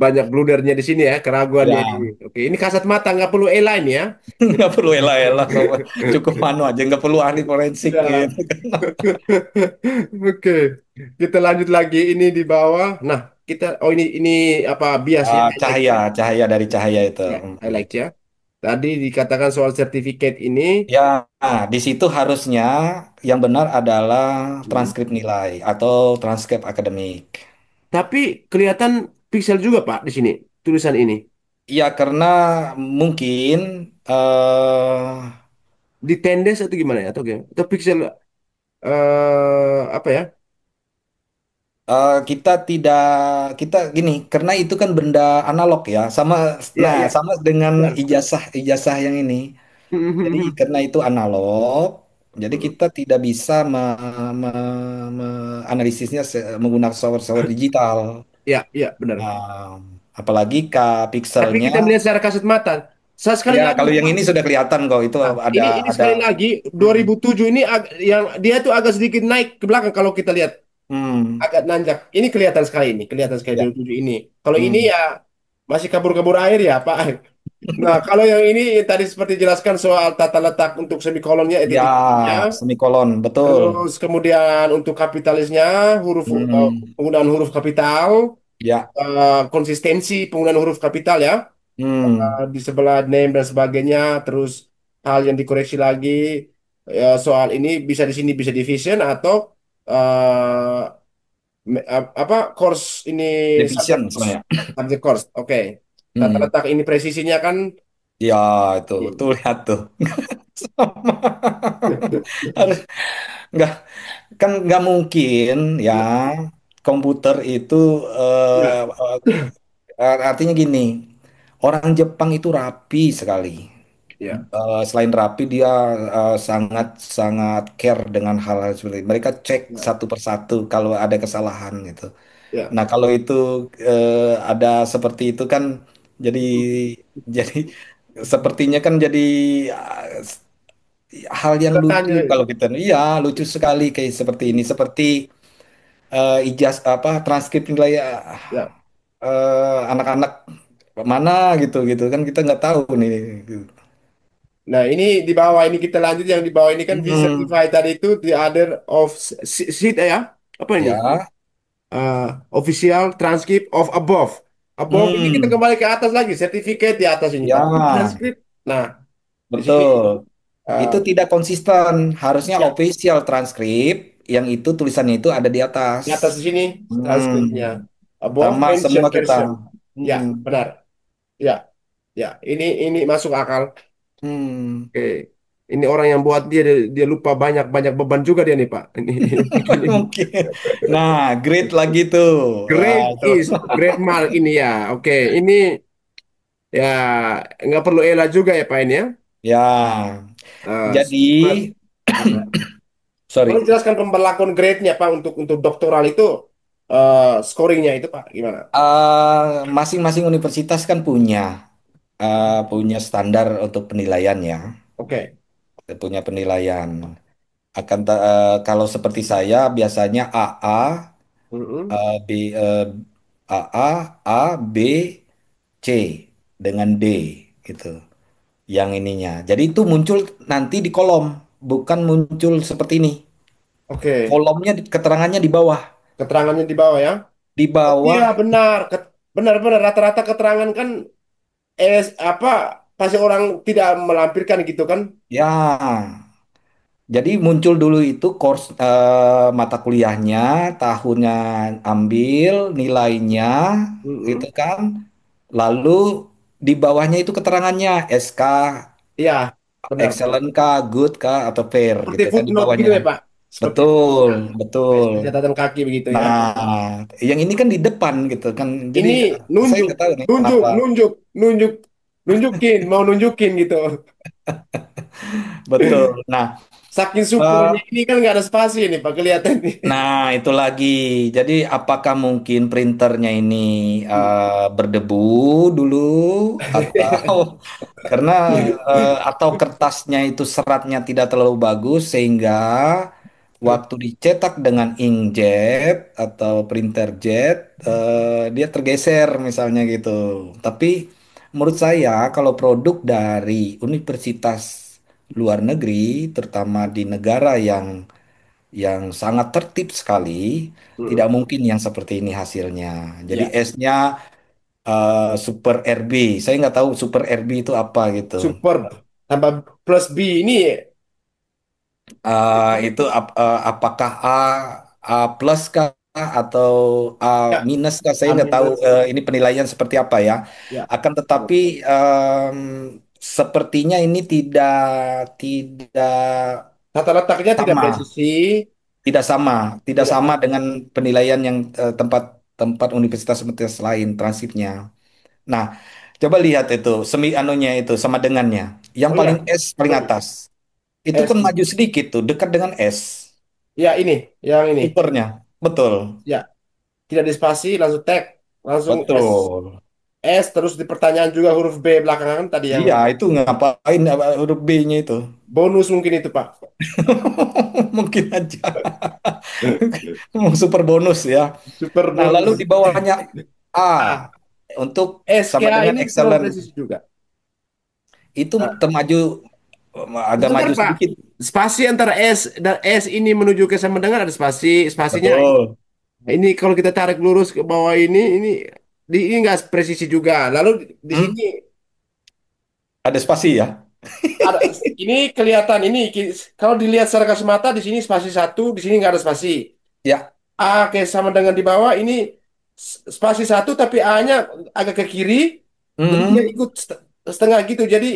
banyak bludernya di sini ya, keraguannya ini. Ya, Oke, ini kasat mata nggak perlu e-line ya. nggak perlu elah-elah, cukup manu aja, nggak perlu ahli forensik Ya. gitu kan. Oke, kita lanjut lagi ini di bawah. Nah, oh ini apa bias ya, highlight Cahaya, ya. cahaya dari cahaya itu. Ya, highlight ya. Tadi dikatakan soal sertifikat ini, Ya, nah, di situ harusnya yang benar adalah hmm, transkrip nilai atau transkrip akademik. tapi kelihatan pixel juga Pak di sini tulisan ini. Ya, karena mungkin Di tendes atau gimana ya? Atau gimana? Atau pixel apa ya? kita tidak kita gini, karena itu kan benda analog ya, Ya, nah ya. sama dengan Benar. ijazah yang ini. Jadi karena itu analog, jadi kita tidak bisa menganalisisnya menggunakan software digital. Ya, ya, benar. Nah, apalagi Tapi pikselnya, kita melihat secara kasat mata. Saya sekali ya lagi kalau nih, yang Pak. ini sudah kelihatan kok itu Nah, ada ini ada. sekali lagi Hmm, 2007 ini yang dia tuh agak sedikit naik ke belakang kalau kita lihat hmm, agak nanjak. Ini kelihatan sekali ini, kelihatan sekali ya, 2007 ini. Kalau ini hmm, ya masih kabur-kabur air ya, Pak. Nah, kalau yang ini tadi seperti jelaskan soal tata letak untuk semikolonnya, Ya, titik-titiknya, semikolon, betul. terus kemudian untuk kapitalisnya, Hmm, penggunaan huruf kapital, ya, konsistensi penggunaan huruf kapital ya, hmm, di sebelah name dan sebagainya, terus hal yang dikoreksi lagi, soal ini bisa di sini bisa division atau eh, apa course ini subject division course, sebenarnya. subject course, oke. Tata Hmm, letak ini presisinya kan. ya, itu tuh lihat tuh. Sama. Harus nggak kan nggak mungkin ya Ya, komputer itu ya, artinya gini, orang Jepang itu rapi sekali. ya, Selain rapi, dia sangat sangat care dengan hal-hal seperti itu. Mereka cek ya, satu persatu kalau ada kesalahan gitu. ya. Nah, kalau itu ada seperti itu kan jadi jadi sepertinya kan jadi hal yang lucu Tanya, kalau kita, iya lucu sekali kayak seperti ini, seperti apa transkrip nilai ya. anak-anak mana gitu gitu kan kita nggak tahu nih. Nah, ini di bawah ini kita lanjut yang di bawah ini kan V Hmm, certified tadi itu the other of sheet ya. Apa ini? ya, Official transcript of above. Above ini kita hmm, kembali ke atas lagi, sertifikat di atas ini, Pak. Ini ya, transkrip. Nah, di sini betul. uh, Itu tidak konsisten. Harusnya ya, official transkrip yang itu tulisannya itu ada di atas. di atas di sini transkripnya. Hmm, Above sama mention semua kita. version. Ya, Hmm, benar. Ya, ya. Ini masuk akal. hmm. Oke. Ini orang yang buat dia lupa banyak banyak beban juga dia nih Pak. Ini yang bikin ini. Mungkin. Nah, great lagi tuh. Wah, Great itu. is great mark ini ya. Oke, ini ya nggak perlu Ela juga ya Pak ini ya. Ya, jadi, Smart. Boleh sorry. jelaskan pemberlakuan grade-nya Pak untuk doktoral itu scoringnya itu Pak gimana? Masing-masing universitas kan punya standar untuk penilaian ya, Oke. punya penilaian. Kalau seperti saya biasanya AA, Mm-mm. eh, B, AA, A, B, C dengan D gitu. Yang ininya. Jadi itu muncul nanti di kolom, bukan muncul seperti ini. Oke. Kolomnya keterangannya di bawah. Keterangannya di bawah ya. Di Oh iya bawah benar. Benar-benar rata-rata keterangan kan apa pasti orang tidak melampirkan gitu kan? ya. Jadi muncul dulu itu course mata kuliahnya, tahunnya ambil, nilainya, gitu Mm-mm. kan. Lalu di bawahnya itu keterangannya SK, Iya, benar-benar. excellent kah, good kah, atau fair Seperti gitu kan di footnote gitu bawahnya. ya, Pak. Seperti Betul, footnote. betul. Catatan kaki begitu ya. Nah, yang ini kan di depan gitu kan. Jadi Ini saya nunjuk, nggak tahu nih nunjuk, kenapa. nunjuk, nunjuk, nunjukin, mau nunjukin gitu. Betul. Nah, Saking supernya eh, ini kan nggak ada spasi ini, Pak, kelihatan nih. nah, itu lagi. Jadi, apakah mungkin printernya ini berdebu dulu atau karena atau kertasnya itu seratnya tidak terlalu bagus sehingga waktu dicetak dengan inkjet atau printer jet dia tergeser misalnya gitu. Tapi menurut saya kalau produk dari universitas luar negeri, terutama di negara yang sangat tertib sekali, tidak Mm-mm. mungkin yang seperti ini hasilnya. Jadi Ya, S-nya Super RB. Saya nggak tahu Super RB itu apa gitu. superb. Tambah plus B ini Itu apakah A plus kah atau A ya, minus kah? Saya A nggak tahu minus. ini penilaian seperti apa ya. Ya. Akan tetapi sepertinya ini tidak Tata letaknya tidak sama. presisi, Tidak sama, tidak tidak sama sama. dengan penilaian yang tempat universitas-universitas lain transkripnya. Nah, coba lihat itu semi anunya itu sama dengannya. Yang Oh paling ya, S paling bagus. atas. Itu S. kan maju sedikit tuh, dekat dengan S. Ya ini, yang ini. Supernya. Betul. Ya, tidak dispasi, langsung tag, langsung S. Betul. S terus di pertanyaan juga huruf B belakangan tadi yang Iya, itu ngapain huruf B-nya itu? bonus mungkin itu Pak. Mungkin aja. Mau super bonus ya. Super Nah, lalu bonus. di bawahnya A Ah, untuk sama SKA dengan ini kurang excellent. presisi juga. itu Nah, termaju, agak sebentar maju Pak, sedikit. spasi antara S dan S ini menuju ke sama dengan ada spasinya. Betul. Ini kalau kita tarik lurus ke bawah ini nggak presisi juga. Lalu di Hmm, sini ada spasi ya? ada ini kelihatan kalau dilihat secara kasat mata di sini spasi satu, di sini nggak ada spasi. Ya. Oke, sama dengan di bawah ini spasi satu tapi A-nya agak ke kiri dan dia Hmm, ikut setengah gitu. Jadi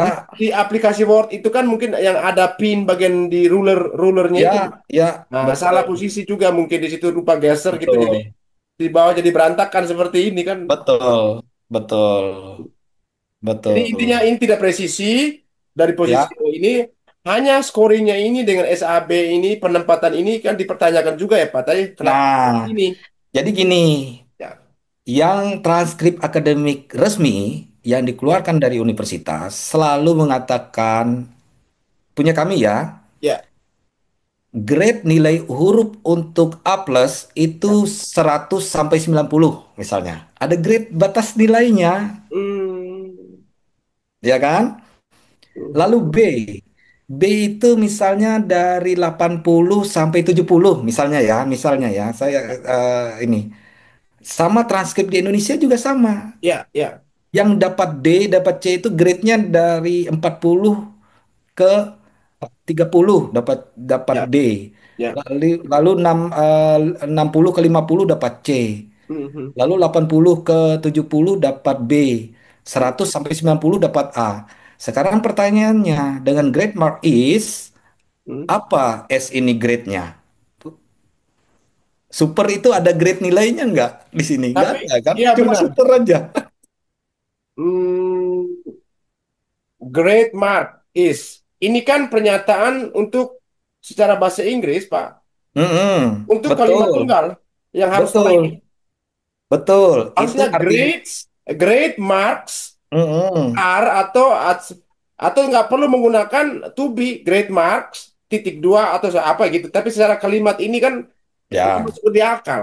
di, ya, di aplikasi Word itu kan mungkin yang ada pin bagian di rulernya itu. ya, ya, Nah, salah betul, posisi juga mungkin di situ lupa geser gitu. Jadi betul, di bawah jadi berantakan seperti ini kan. betul, betul, Jadi intinya betul. ini tidak presisi dari posisi Ya. O ini. Hanya scoringnya ini dengan SAB ini penempatan ini kan dipertanyakan juga ya Pak. Tadi kenapa Nah, ini? jadi gini, Ya, yang transkrip akademik resmi yang ya, dikeluarkan dari universitas selalu mengatakan, punya kami ya, ya. grade nilai huruf untuk A plus Ya. itu 100 sampai 90 misalnya. Ada grade batas nilainya, Hmm. ya kan? Lalu B. B itu misalnya dari 80 sampai 70 misalnya ya. Saya ini sama transkrip di Indonesia juga sama. Ya, ya, Yang dapat D, dapat C itu grade-nya dari 40 ke 30 dapat dapat ya, D. ya. Lalu 60 ke 50 dapat C. Mhm. Lalu 80 ke 70 dapat B. Hmm. 100 sampai 90 dapat A. Sekarang pertanyaannya, dengan grade mark is, Hmm. apa S ini grade-nya? Super itu ada grade nilainya nggak di sini? Nggak Tapi, ada kan? iya Cuma benar. super aja. Hmm. Great mark is. Ini kan pernyataan untuk secara bahasa Inggris, Pak. Mm-mm. Untuk kalimat Betul, tunggal yang harus sama ini. betul, betul. Itu Harusnya artinya, great marks mm-mm. are atau nggak perlu menggunakan to be great marks titik dua atau apa gitu. Tapi secara kalimat ini kan nggak Ya, masuk di akal.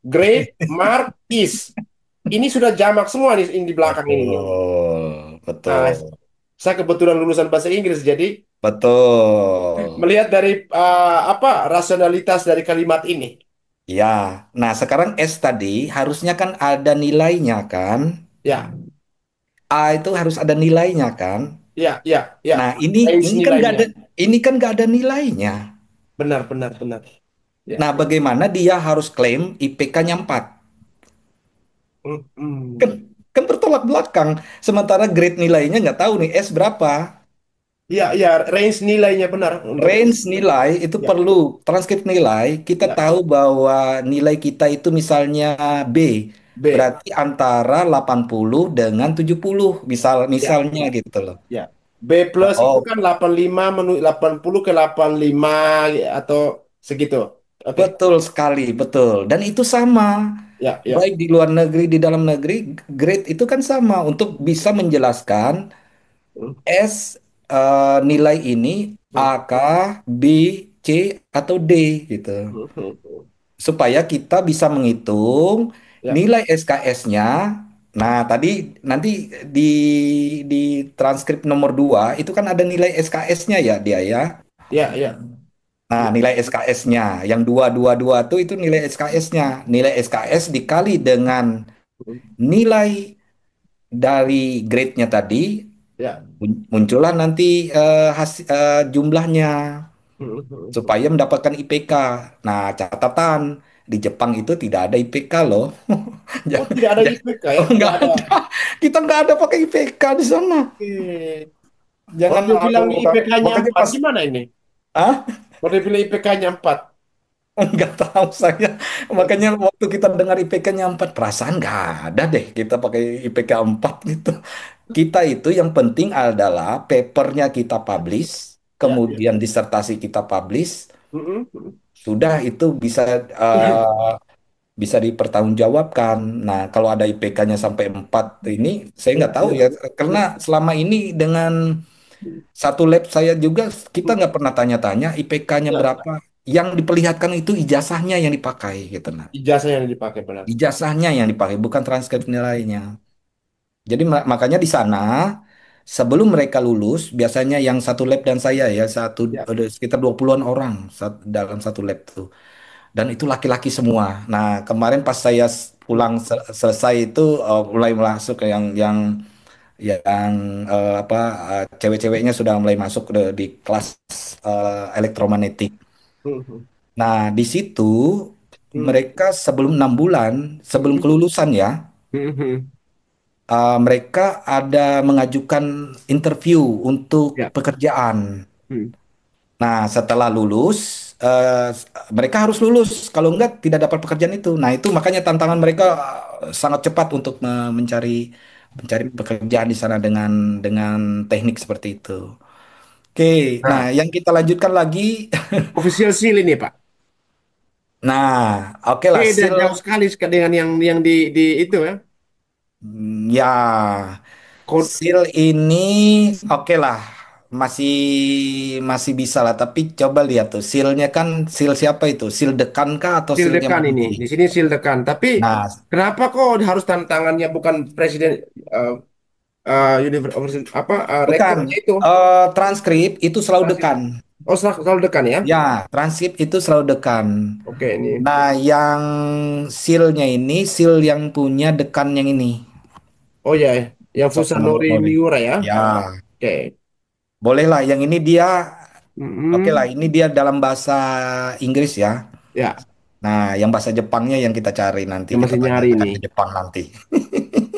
Great mark is. Ini sudah jamak semua nih ini di belakang ini nih. betul, Nah, betul, saya kebetulan lulusan bahasa Inggris, jadi betul. melihat dari apa rasionalitas dari kalimat ini. Ya, nah sekarang S tadi harusnya kan ada nilainya kan? Ya, A itu harus ada nilainya kan? ya, ya, ya. Nah ini Range ini kan nggak ada, nilainya. ini kan nggak ada nilainya. Benar, benar, benar. Ya. Nah bagaimana dia harus klaim IPK-nya 4? Kan Hmm. kan bertolak belakang. Sementara grade nilainya nggak tahu nih S berapa. Ya, ya, range nilainya benar untuk Range nilai itu ya, perlu transkrip nilai. Kita ya, tahu bahwa nilai kita itu misalnya B. B. Berarti antara 80 dengan 70 Ya, misalnya gitu loh. ya. B plus itu Oh, kan 85 menuju 80 ke 85 atau segitu. Oke. betul sekali, betul. Dan itu sama. Ya, ya. Baik di luar negeri, di dalam negeri, grade itu kan sama untuk bisa menjelaskan Hmm, S nilai ini hmm, A kah, B, C atau D gitu. hmm. Supaya kita bisa menghitung Ya, nilai SKS-nya. Nah, tadi nanti di di transkrip nomor 2 itu kan ada nilai SKS-nya ya dia ya. ya, ya. Nah, nilai SKS-nya yang 222 itu nilai SKS-nya. Nilai SKS dikali dengan nilai dari grade-nya tadi Ya. muncullah nanti jumlahnya Hmm. supaya mendapatkan IPK. Nah, catatan di Jepang itu tidak ada IPK loh. Oh, Ja- tidak ada ja- IPK ya? Oh, Tidak nggak ada. ada. Kita nggak ada pakai IPK di sana. Oke. Jangan dia bilang Waduh, IPK-nya makanya 4. pas, Gimana ini? ah, Kalau dia bilang IPK-nya 4. nggak tahu saya. Makanya waktu kita dengar IPK-nya 4, perasaan nggak ada deh kita pakai IPK 4 gitu. Kita itu yang penting adalah papernya kita publish, Ya, ya. kemudian disertasi kita publish, Mm, mm. sudah itu bisa bisa dipertanggungjawabkan. Nah, kalau ada IPK-nya sampai 4 ini, saya Ya, nggak tahu ya. ya. Karena selama ini dengan satu lab saya juga, kita nggak pernah tanya-tanya IPK-nya Ya, berapa. Yang diperlihatkan itu ijazahnya yang dipakai, gitu. Nah, ijazah yang dipakai benar. ijazahnya yang dipakai, bukan transkrip nilainya. Jadi makanya di sana, sebelum mereka lulus, biasanya yang satu lab dan saya ya, Ya. ada sekitar 20-an orang dalam satu lab tuh. Dan itu laki-laki semua. Nah, kemarin pas saya pulang selesai itu mulai masuk ke yang apa cewek-ceweknya sudah mulai masuk di kelas elektromagnetik. Mhm. Nah, di situ Mhm. mereka sebelum 6 bulan, sebelum Mhm. kelulusan ya, Mhm. mereka ada mengajukan interview untuk Ya. pekerjaan. Mhm. Nah, setelah lulus, mereka harus lulus. Kalau enggak, tidak dapat pekerjaan itu. Nah, itu makanya tantangan mereka sangat cepat untuk mencari pekerjaan di sana dengan teknik seperti itu. Oke, nah Nah, yang kita lanjutkan lagi. official seal ini, Pak. Nah, oke lah, Beda seal. jauh sekali dengan yang di itu ya. Ya, Code seal ini oke lah, masih masih bisa lah. Tapi coba lihat tuh, sealnya kan seal siapa itu? Seal dekan kah atau seal sealnya dekan ini. menteri? Di sini seal dekan. Tapi Nah, kenapa kok harus tantangannya bukan presiden eh apa bukan. rektornya itu? Transkrip itu selalu dekan. Oh, selalu dekan ya? Ya, transkrip itu selalu dekan. Oke, ini. Nah, yang sealnya ini, seal yang punya dekan yang ini. Oh ya, yang Fusanori Sono. Miura ya. Ya, Oke. bolehlah. Yang ini dia, oke lah. Mm-mm. Ini dia dalam bahasa Inggris ya. Ya, Nah, yang bahasa Jepangnya yang kita cari nanti, yang kita masih nyari tanyakan ini. ke Jepang nanti.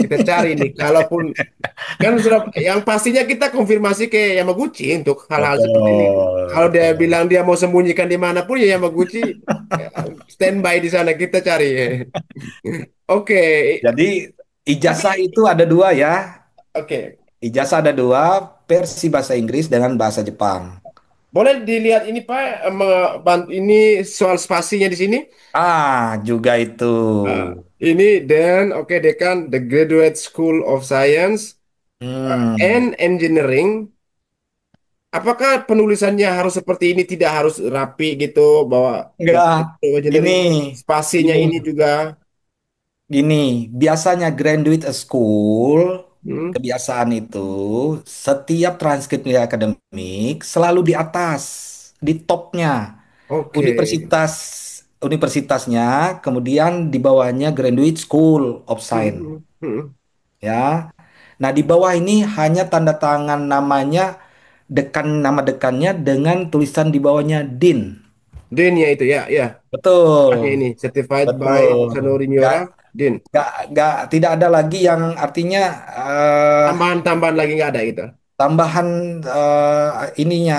Kita cari nih. Kalaupun kan sudah, yang pastinya kita konfirmasi ke Yamaguchi untuk hal-hal seperti ini. Betul, Kalau dia betul. bilang dia mau sembunyikan di mana pun ya Yamaguchi eh, standby di sana kita cari. Oke, Jadi ijazah tapi itu ada dua ya. oke. Ijazah ada dua, versi bahasa Inggris dengan bahasa Jepang. Boleh dilihat ini Pak, ini soal spasinya di sini. Juga itu. Ini dan oke dekan The Graduate School of Science Hmm, and Engineering. Apakah penulisannya harus seperti ini? Tidak harus rapi gitu, bahwa The enggak. Graduate Gini, Engineering spasinya gini, ini juga. gini. Biasanya graduate school, Hmm, kebiasaan itu, setiap transkrip nilai akademik selalu di atas, di topnya. oke. Universitas, universitasnya, kemudian di bawahnya Graduate School of Science, Hmm, hmm. ya. Nah, di bawah ini hanya tanda tangan namanya, nama dekannya dengan tulisan di bawahnya Dean. DIN-nya itu ya, ya. Pakai Betul, ini Certified by betul. Fusanori Gak, Miura, DIN. tidak ada lagi yang artinya eh, Tambahan-tambahan lagi nggak ada gitu. tambahan ininya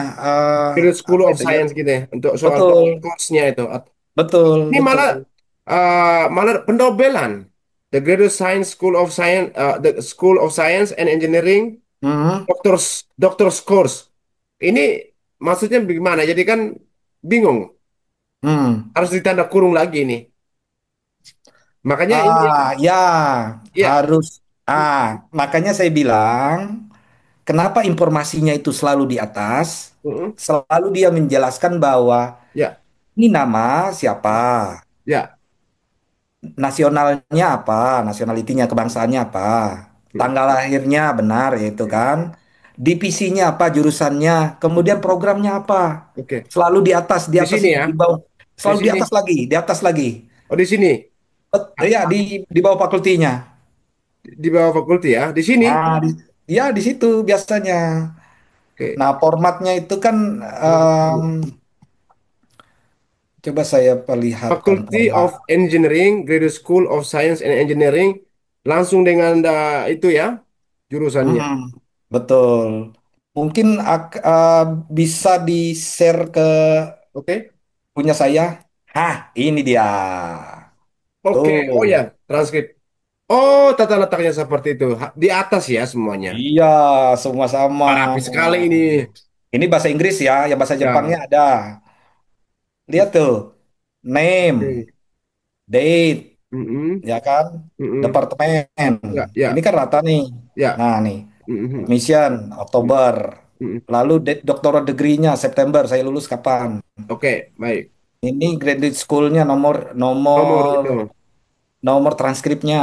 Graduate School apa of itu ya? Science gitu ya, untuk soal-soal Betul, course-nya itu. betul, Ini malah betul. malah pendobelan. The Graduate Science School of Science, the School of Science and Engineering, Hmm, Doctor's Course. Ini maksudnya bagaimana? Jadi kan bingung. hmm. Harus ditanda kurung lagi nih. Makanya ini, Ya, ya, harus. Makanya saya bilang, kenapa informasinya itu selalu di atas? mm, Selalu dia menjelaskan bahwa ya, ini nama siapa, ya, nasionalnya apa, nasionalitinya, kebangsaannya apa, mm, tanggal lahirnya benar yaitu kan, divisinya apa, jurusannya, kemudian programnya apa. oke. Selalu di Di atas sini itu, ya, di bawah, di selalu di sini. atas lagi, di atas lagi. Oh, di sini. Ya, di bawah fakultinya. Di bawah fakulti ya. Di sini. Ya di situ biasanya. Oke. Nah, formatnya itu kan em, coba saya perlihatkan Faculty format. of Engineering, Graduate School of Science and Engineering, langsung dengan itu ya jurusannya. Hmm, betul. Mungkin bisa di-share ke Oke, punya saya. Ini dia. oke. Oh ya, Tuh. transkrip. Oh, tata letaknya seperti itu. Di atas ya semuanya. Iya, semua sama. Wah, rapi sekali ini. Ini bahasa Inggris ya, yang bahasa Jepangnya Ya. ada. Lihat tuh. Name, Oke. date, Mm-mm. ya kan? Mm-mm. Departemen. Ya, Ini ya, kan rata nih. ya. Nah, nih. Mm-mm. Admission Oktober. Mm-mm. Lalu date doctoral degree-nya September. Saya lulus kapan? Oke, baik. Ini graduate school-nya nomor Nomor nomor itu. nomor transkripnya,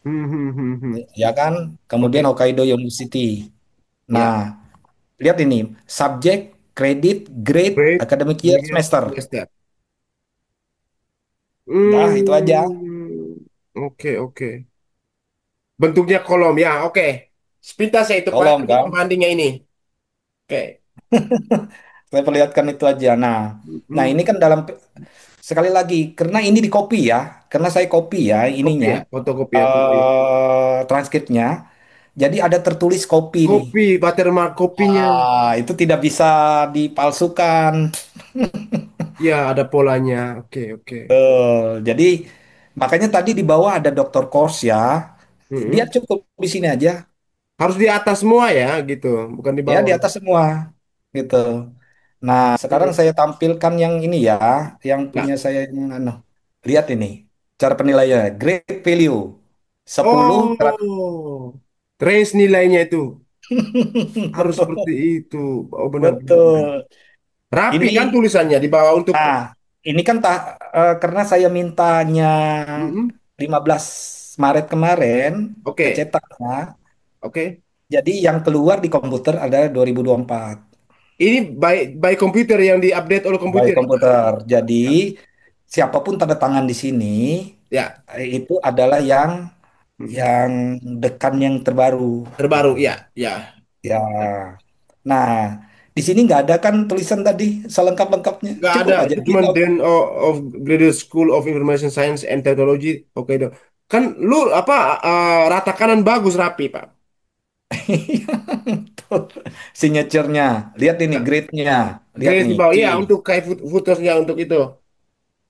Hmm, hmm, hmm, hmm. ya kan? Kemudian Oke, Hokkaido University. Ya. Nah, lihat ini, subjek, kredit, grade, Grade, academic year, year, semester. semester. Nah, itu aja. Oke, oke. Bentuknya kolom ya, oke. Sepintas saya itu Pak, Kolom untuk kan. pembandingnya ini. Oke. Saya perlihatkan itu aja. Nah, Hmm. ini kan dalam sekali lagi karena ini di copy ya, karena saya copy ya Kopi ininya ya, fotokopi ya, kopi. transkripnya. Jadi ada tertulis copy nih. Kopi, watermark kopinya. Itu tidak bisa dipalsukan. Ya, ada polanya. Oke, oke. Jadi makanya tadi di bawah ada Dr. Kors ya. Dia Mm-mm. cukup di sini aja. Harus di atas semua ya, gitu. Bukan di Ya di bawah. atas semua gitu. Nah, sekarang Mm. saya tampilkan yang ini ya, yang Ya. punya saya yang lihat ini. Cara penilaiannya, grade value 10 Oh, range nilainya itu harus seperti betul. itu. Oh, benar-benar. Betul. Rapi kan Ini tulisannya di bawah untuk. nah, ini kan karena saya mintanya Mm-mm. 15 Maret kemarin Oke, kecetaknya. oke. Jadi yang keluar di komputer adalah 2024 Ini by komputer yang diupdate oleh by komputer ya, Pak? komputer. Jadi Ya. siapapun tanda tangan di sini Ya. itu adalah yang Mm. yang dekan yang terbaru Terbaru, gitu. ya, ya. Ya. Nah, di sini nggak ada kan tulisan tadi selengkap-lengkapnya. Nggak ada, Cukup aja itu cuma kita. Dean of Graduate School of Information Science and Technology. Oke, dong. Kan lu apa rata kanan bagus rapi, Pak. Tuh, signaturenya. Lihat ini Ya. grade-nya. Lihat Garis nih, di bawah, C. iya untuk kayak footersnya untuk itu.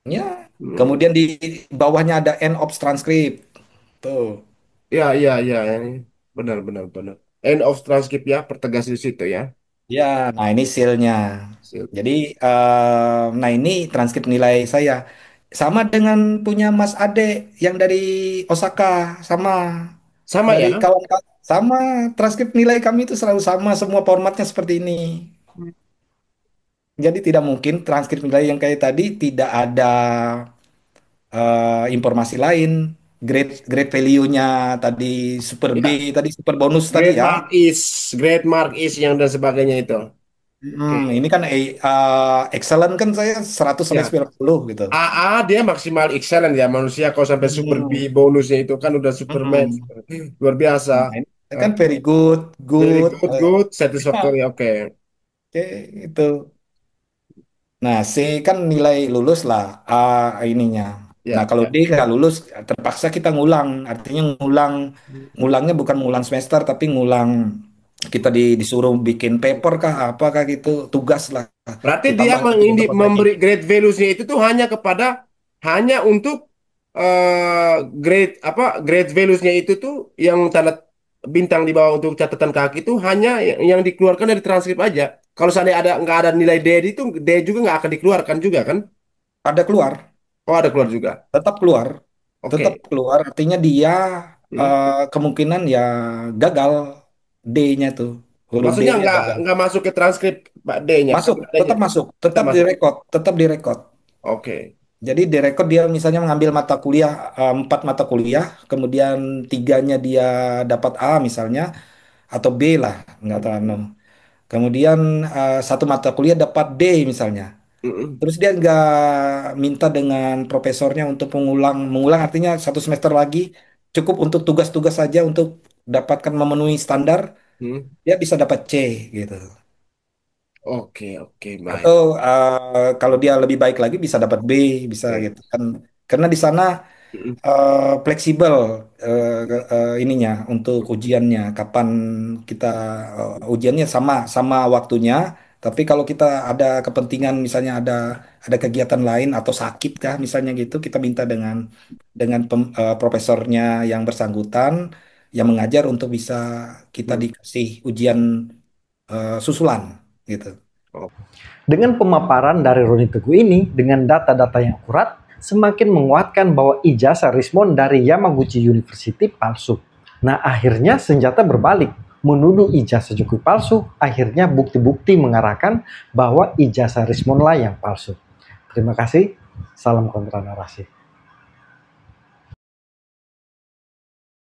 Ya. Hmm. Kemudian di bawahnya ada end of transcript. Tuh. Ya, ya, ya, ini benar, benar, benar. End of transcript ya, pertegas di situ ya. Ya, nah ini seal-nya. Sip. Jadi, nah ini transkrip nilai saya. Sama dengan punya Mas Ade yang dari Osaka. Sama. Sama Dari ya. kawan-kawan. Sama. Transkrip nilai kami itu selalu sama. Semua formatnya seperti ini. Jadi tidak mungkin transkrip nilai yang kayak tadi tidak ada informasi lain. Grade value-nya tadi super B, Ya, tadi super bonus tadi grade ya. mark is, grade mark is yang dan sebagainya itu. Oke. Ini kan excellent kan saya 100 sampai Ya, 90 gitu. AA dia maksimal excellent ya manusia kalau sampai super B Hmm, bonusnya itu kan udah Superman. hmm. Luar biasa. Nah, ini Eh, kan very good, Very good. good, good, satisfactory. Oke. Oke, itu. Nah, C kan nilai lulus lah, A ininya. Nah, Ya, kalau ya. D nggak lulus, terpaksa kita ngulang. Artinya ngulangnya bukan ngulang semester, tapi ngulang kita disuruh bikin paper kah, apa kah gitu, tugas lah. Berarti dia Ditambah lagi untuk perbaiki. memberi grade values-nya itu tuh hanya kepada hanya untuk grade apa grade values-nya itu tuh yang tanda bintang di bawah untuk catatan kaki itu hanya yang dikeluarkan dari transkrip aja. Kalau seandainya ada nggak ada nilai D itu D juga nggak akan dikeluarkan juga kan? Ada keluar, Oh ada keluar juga. tetap keluar, tetap Oke. keluar. Artinya dia Hmm. kemungkinan ya gagal D-nya tuh, huruf Maksudnya D-nya gagal. nggak masuk ke transkrip Pak D-nya Masuk, karena adanya. masuk, Tetap tetap masuk. direkod, tetap direkod. Oke. Jadi direkod dia misalnya mengambil mata kuliah 4 mata kuliah, kemudian tiganya dia dapat A misalnya atau B lah, nggak tahu. No. Kemudian 1 mata kuliah dapat D misalnya. Mm-mm. Terus dia nggak minta dengan profesornya untuk mengulang, mengulang artinya 1 semester lagi cukup untuk tugas-tugas saja untuk dapatkan memenuhi standar, Hmm. dia bisa dapat C gitu. Oke, oke, baik. Atau kalau dia lebih baik lagi bisa dapat B, bisa Oke. gitu kan. Karena di sana Mm-mm. fleksibel ininya untuk ujiannya. Kapan kita ujiannya sama sama waktunya. Tapi kalau kita ada kepentingan misalnya ada kegiatan lain atau sakit kah misalnya gitu, kita minta dengan profesornya yang bersangkutan yang mengajar untuk bisa kita Hmm. dikasih ujian susulan gitu. Dengan pemaparan dari Roni Teguh ini dengan data-data yang akurat, semakin menguatkan bahwa ijazah Rismon dari Yamaguchi University palsu. Nah, akhirnya senjata berbalik. Menuduh ijazah Jokowi palsu, akhirnya bukti-bukti mengarahkan bahwa ijazah Rismon lah yang palsu. Terima kasih. Salam kontra narasi.